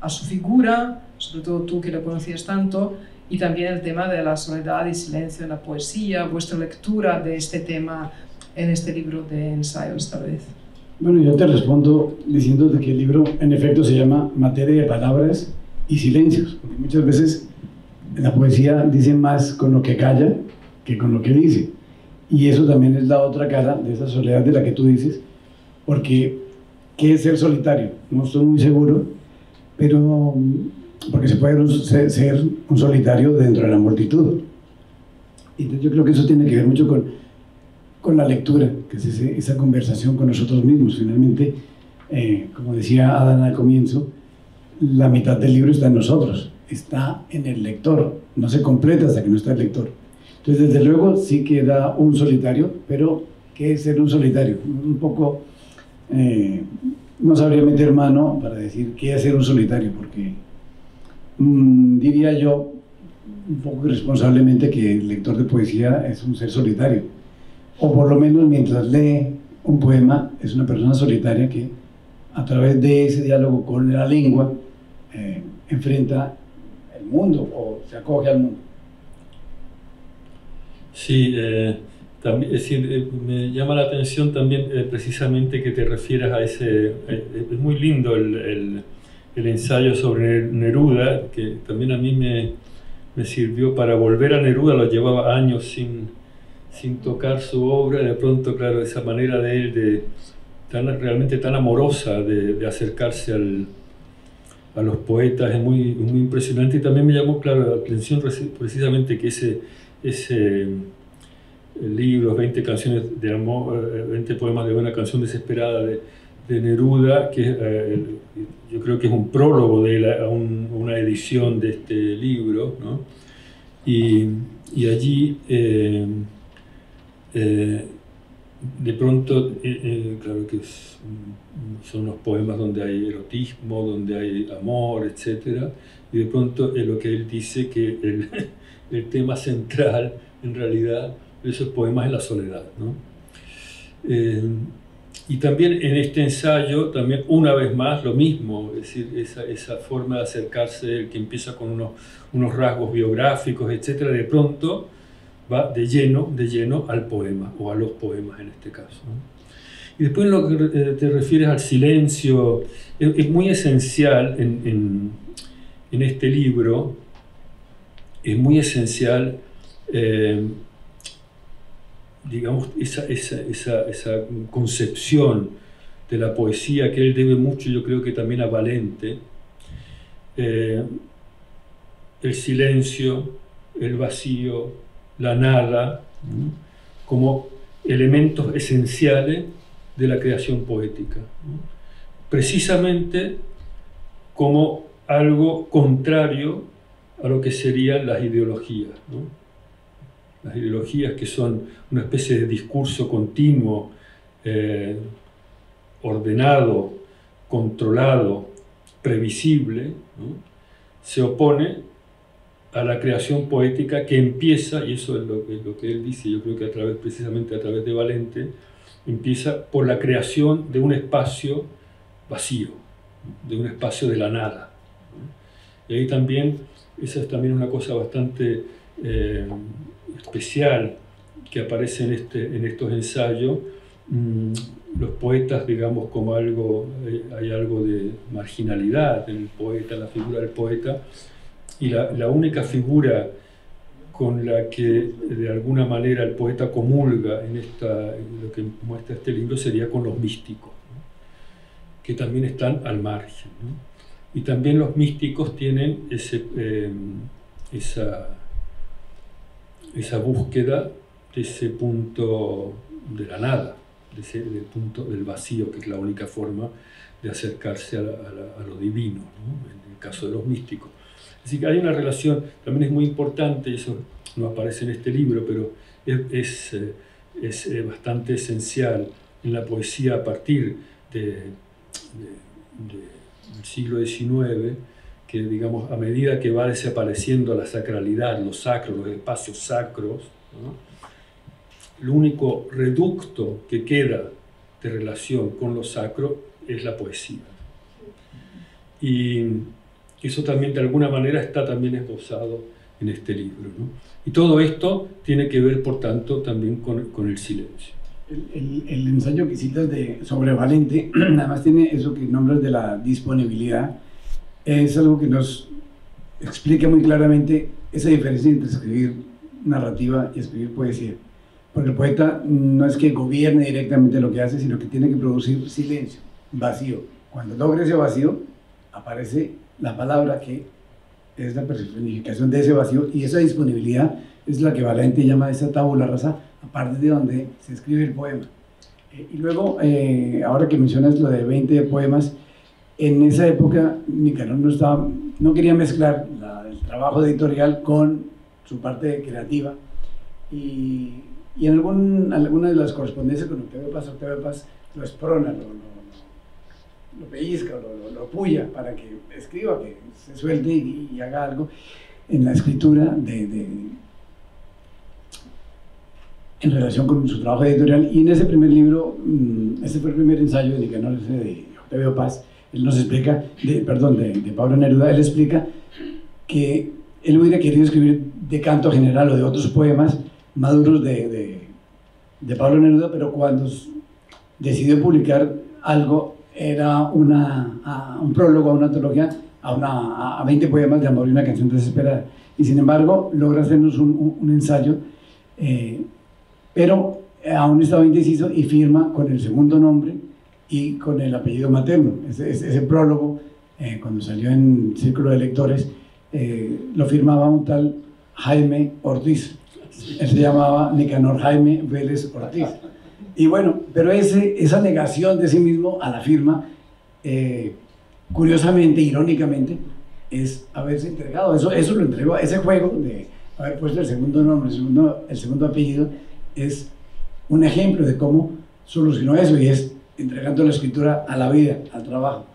Speaker 2: su figura, sobre todo tú que lo conocías tanto, y también el tema de la soledad y silencio en la poesía, vuestra lectura de este tema en este libro de ensayos, tal vez.
Speaker 1: Bueno, yo te respondo diciéndote que el libro en efecto se llama Materia de Palabras y Silencios, porque muchas veces la poesía dice más con lo que calla que con lo que dice, y eso también es la otra cara de esa soledad de la que tú dices, porque ¿qué es ser solitario? No estoy muy seguro, pero porque se puede ser un solitario dentro de la multitud. Entonces yo creo que eso tiene que ver mucho con la lectura, que es esa conversación con nosotros mismos. Finalmente, como decía Adán al comienzo, la mitad del libro está en nosotros, está en el lector, no se completa hasta que no está el lector. Entonces, desde luego, sí queda un solitario, pero ¿qué es ser un solitario? Un poco, no sabría meter mano para decir qué es ser un solitario, porque diría yo, un poco irresponsablemente, que el lector de poesía es un ser solitario, o por lo menos mientras lee un poema es una persona solitaria que a través de ese diálogo con la lengua enfrenta el mundo o se acoge al mundo.
Speaker 3: Sí, también, es decir, me llama la atención también precisamente que te refieras a ese, es muy lindo el ensayo sobre Neruda, que también a mí me sirvió para volver a Neruda. Lo llevaba años sin tocar su obra. De pronto, claro, esa manera de él, realmente tan amorosa de acercarse a los poetas es muy impresionante. Y también me llamó, claro, la atención precisamente que ese libro, 20 canciones de amor, 20 poemas de una canción desesperada de Neruda, que yo creo que es un prólogo de él a una edición de este libro, ¿no? Y allí de pronto, claro que son unos poemas donde hay erotismo, donde hay amor, etc. Y de pronto lo que él dice que el tema central, en realidad, de esos poemas es la soledad, ¿no? Y también en este ensayo, también una vez más, lo mismo, es decir, esa forma de acercarse, el que empieza con unos rasgos biográficos, etc., de pronto va de lleno al poema, o a los poemas en este caso, ¿no? Y después en lo que te refieres al silencio, es muy esencial en este libro, es muy esencial, digamos, esa concepción de la poesía que él debe mucho, yo creo que también a Valente, el silencio, el vacío, la nada, como elementos esenciales de la creación poética, ¿no? Precisamente como algo contrario a lo que serían las ideologías, ¿no? Las ideologías, que son una especie de discurso continuo, ordenado, controlado, previsible, ¿no? Se opone a la creación poética que empieza, y eso es lo que él dice, yo creo que precisamente a través de Valente, empieza por la creación de un espacio vacío, de un espacio de la nada, ¿no? Y ahí también, esa es también una cosa bastante especial que aparece en estos ensayos. Los poetas, digamos, como hay algo de marginalidad en el poeta, la figura del poeta, y la única figura con la que de alguna manera el poeta comulga en lo que muestra este libro sería con los místicos, ¿no? Que también están al margen, ¿no? Y también los místicos tienen esa búsqueda de ese punto de la nada, del punto del vacío, que es la única forma de acercarse a lo divino, ¿no? En el caso de los místicos. Así que hay una relación, también es muy importante, eso no aparece en este libro, pero es bastante esencial en la poesía a partir del siglo XIX, que, digamos, a medida que va desapareciendo la sacralidad, los sacros, los espacios sacros, ¿no? El único reducto que queda de relación con lo sacro es la poesía. Y eso también de alguna manera está también esbozado en este libro, ¿no? Y todo esto tiene que ver, por tanto, también con el silencio.
Speaker 1: El ensayo que citas sobre Valente, además tiene eso que nombras de la disponibilidad, es algo que nos explica muy claramente esa diferencia entre escribir narrativa y escribir poesía. Porque el poeta no es que gobierne directamente lo que hace, sino que tiene que producir silencio, vacío. Cuando logra ese vacío, aparece la palabra que es la personificación de ese vacío, y esa disponibilidad es la que Valente llama esa tabula rasa, a partir de donde se escribe el poema. Y luego, ahora que mencionas lo de 20 poemas, en esa época Nicanor no quería mezclar el trabajo editorial con su parte creativa, y en alguna de las correspondencias con Octavio Paz lo esprona, lo pellizca, lo puya para que escriba, que se suelte y haga algo en la escritura en relación con su trabajo editorial. Y en ese primer libro, ese fue el primer ensayo de Nicanor, ese de Octavio Paz, él nos explica, de Pablo Neruda, él explica que él hubiera querido escribir de canto general o de otros poemas maduros de Pablo Neruda, pero cuando decidió publicar algo era un prólogo a una antología, a 20 poemas de amor y una canción desesperada. Y sin embargo, logra hacernos un ensayo, pero aún estaba indeciso y firma con el segundo nombre y con el apellido materno. Ese prólogo, cuando salió en Círculo de Lectores, lo firmaba un tal Jaime Ortiz. Él se llamaba Nicanor Jaime Vélez Ortiz. Y bueno, pero esa negación de sí mismo a la firma, curiosamente, irónicamente, es haberse entregado. Eso lo entregó. Ese juego de haber puesto el segundo nombre, el segundo apellido, es un ejemplo de cómo solucionó eso, y es entregando la escritura a la vida, al trabajo.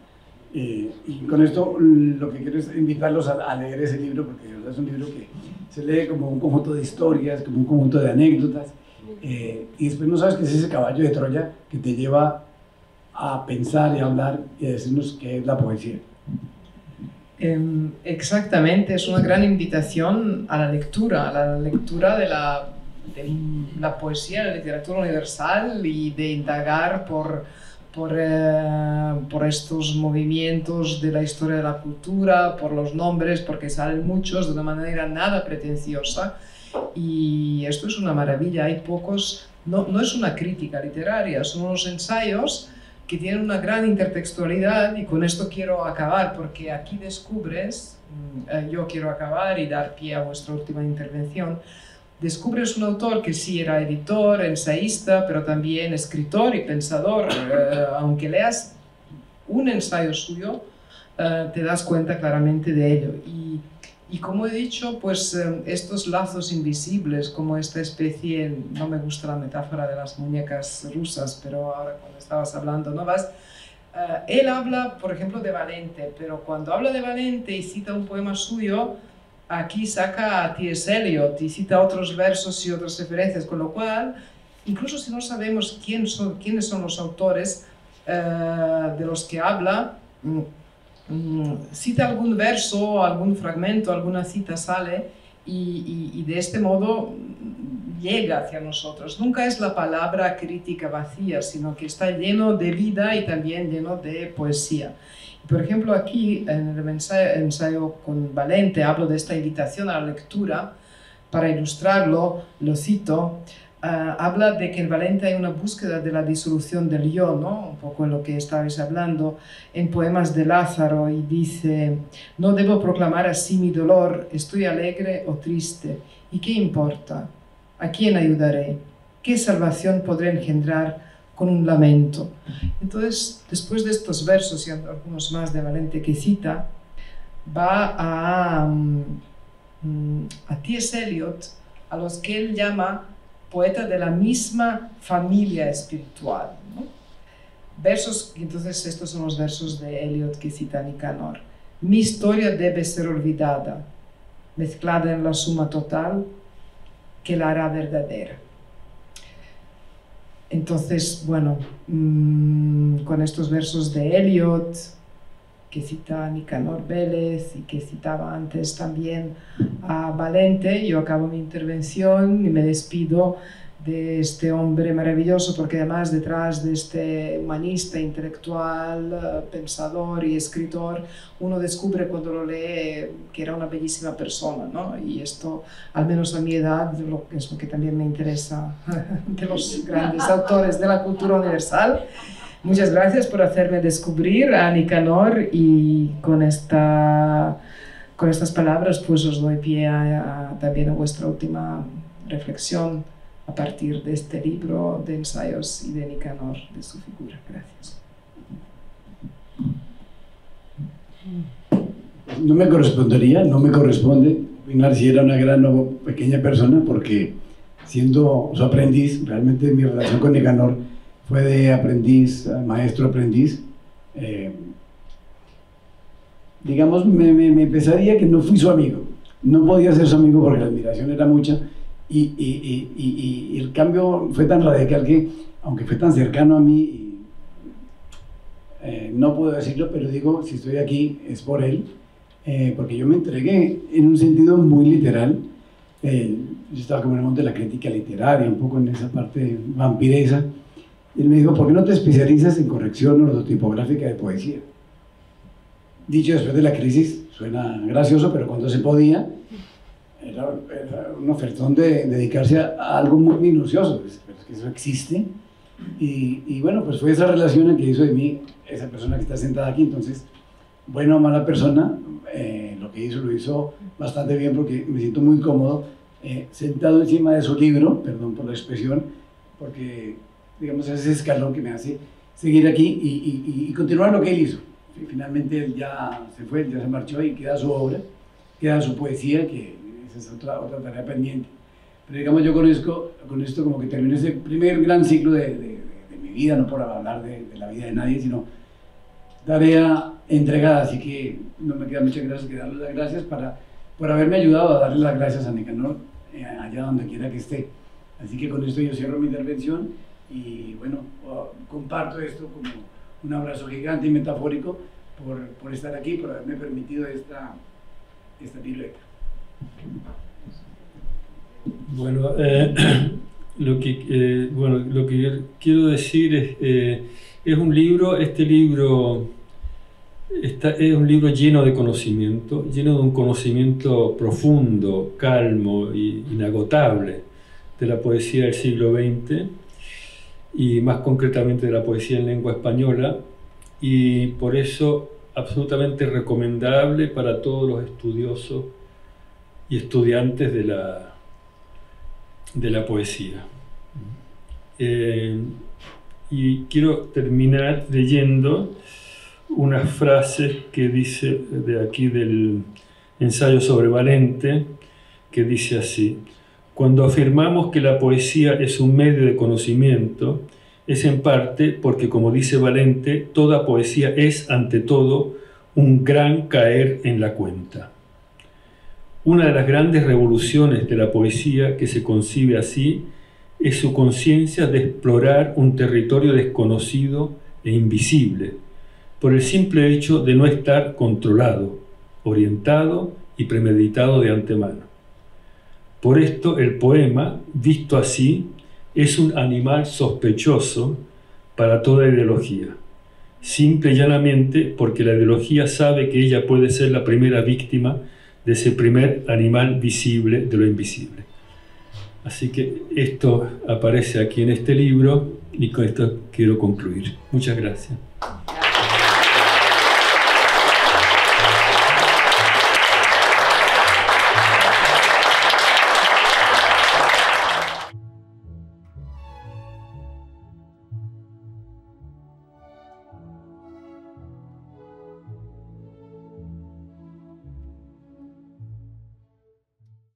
Speaker 1: Y con esto lo que quiero es invitarlos a leer ese libro, porque de verdad es un libro que se lee como un conjunto de historias, como un conjunto de anécdotas, y después no sabes qué es ese caballo de Troya que te lleva a pensar y a hablar y a decirnos qué es la poesía.
Speaker 2: Exactamente, es una gran invitación a la lectura de la poesía, la literatura universal, y de indagar por estos movimientos de la historia de la cultura, por los nombres, porque salen muchos de una manera nada pretenciosa, y esto es una maravilla. Hay pocos, no es una crítica literaria, son unos ensayos que tienen una gran intertextualidad, y con esto quiero acabar, porque aquí descubres, yo quiero acabar y dar pie a vuestra última intervención. Descubres un autor que sí era editor, ensayista, pero también escritor y pensador. Aunque leas un ensayo suyo, te das cuenta claramente de ello. Y como he dicho, pues estos lazos invisibles, como esta especie, no me gusta la metáfora de las muñecas rusas, pero ahora cuando estabas hablando, ¿no? Él habla, por ejemplo, de Valente, pero cuando habla de Valente y cita un poema suyo, aquí saca a T.S. Eliot y cita otros versos y otras referencias, con lo cual, incluso si no sabemos quiénes son los autores de los que habla, cita algún verso, algún fragmento, alguna cita sale, y de este modo llega hacia nosotros. Nunca es la palabra crítica vacía, sino que está lleno de vida y también lleno de poesía. Por ejemplo, aquí en el ensayo con Valente hablo de esta invitación a la lectura. Para ilustrarlo, lo cito, habla de que en Valente hay una búsqueda de la disolución del yo, ¿no? Un poco en lo que estabais hablando, en Poemas de Lázaro, y dice: no debo proclamar así mi dolor, estoy alegre o triste, ¿y qué importa? ¿A quién ayudaré? ¿Qué salvación podré engendrar con un lamento? Entonces, después de estos versos y algunos más de Valente que cita, va a T.S. Eliot, a los que él llama poeta de la misma familia espiritual, ¿no? Versos, entonces estos son los versos de Eliot que cita Nicanor. Mi historia debe ser olvidada, mezclada en la suma total que la hará verdadera. Entonces, bueno, con estos versos de Eliot, que cita a Nicanor Vélez y que citaba antes también a Valente, yo acabo mi intervención y me despido de este hombre maravilloso, porque además detrás de este humanista, intelectual, pensador y escritor, uno descubre cuando lo lee que era una bellísima persona, ¿no? Y esto, al menos a mi edad, es lo que también me interesa de los grandes autores de la cultura universal. Muchas gracias por hacerme descubrir a Nicanor, y con estas palabras pues os doy pie también a vuestra última reflexión a partir de este libro de ensayos y de Nicanor, de su figura. Gracias.
Speaker 1: No me corresponde opinar si era una gran o pequeña persona, porque siendo su aprendiz, realmente mi relación con Nicanor fue de aprendiz, maestro-aprendiz. Digamos, me pesaría que no fui su amigo. No podía ser su amigo porque la admiración era mucha, y el cambio fue tan radical que, aunque fue tan cercano a mí, no puedo decirlo, pero digo, si estoy aquí es por él, porque yo me entregué en un sentido muy literal. Yo estaba como en el mundo de la crítica literaria, un poco en esa parte vampiresa, Y él me dijo, ¿por qué no te especializas en corrección ortotipográfica de poesía? Dicho después de la crisis, suena gracioso, pero cuando se podía, era un ofertón de dedicarse a algo muy minucioso, pero es que eso existe. Y bueno, pues fue esa relación en que hizo de mí esa persona que está sentada aquí. Entonces, buena o mala persona, lo que hizo lo hizo bastante bien, porque me siento muy cómodo sentado encima de su libro, perdón por la expresión, porque digamos es ese escalón que me hace seguir aquí y continuar lo que él hizo. Finalmente él ya se fue, ya se marchó y queda su obra, queda su poesía, que esa es otra tarea pendiente. Pero digamos, yo con esto como que terminé ese primer gran ciclo de mi vida, no por hablar de la vida de nadie, sino tarea entregada. Así que no me queda muchas gracias que darle las gracias por haberme ayudado a darle las gracias a Nicanor allá donde quiera que esté. Así que con esto yo cierro mi intervención y bueno, comparto esto como un abrazo gigante y metafórico por estar aquí, por haberme permitido esta pirueta.
Speaker 3: Bueno, lo que quiero decir es un libro, este libro es un libro lleno de conocimiento, lleno de un conocimiento profundo, calmo e inagotable de la poesía del siglo XX y más concretamente de la poesía en lengua española, y por eso absolutamente recomendable para todos los estudiosos y estudiantes de la poesía. Y quiero terminar leyendo unas frases que dice de aquí del ensayo sobre Valente, que dice así: cuando afirmamos que la poesía es un medio de conocimiento, es en parte porque, como dice Valente, toda poesía es, ante todo, un gran caer en la cuenta. Una de las grandes revoluciones de la poesía, que se concibe así, es su conciencia de explorar un territorio desconocido e invisible, por el simple hecho de no estar controlado, orientado y premeditado de antemano. Por esto el poema, visto así, es un animal sospechoso para toda ideología, simple y llanamente porque la ideología sabe que ella puede ser la primera víctima de ese primer animal visible de lo invisible. Así que esto aparece aquí en este libro y con esto quiero concluir. Muchas gracias.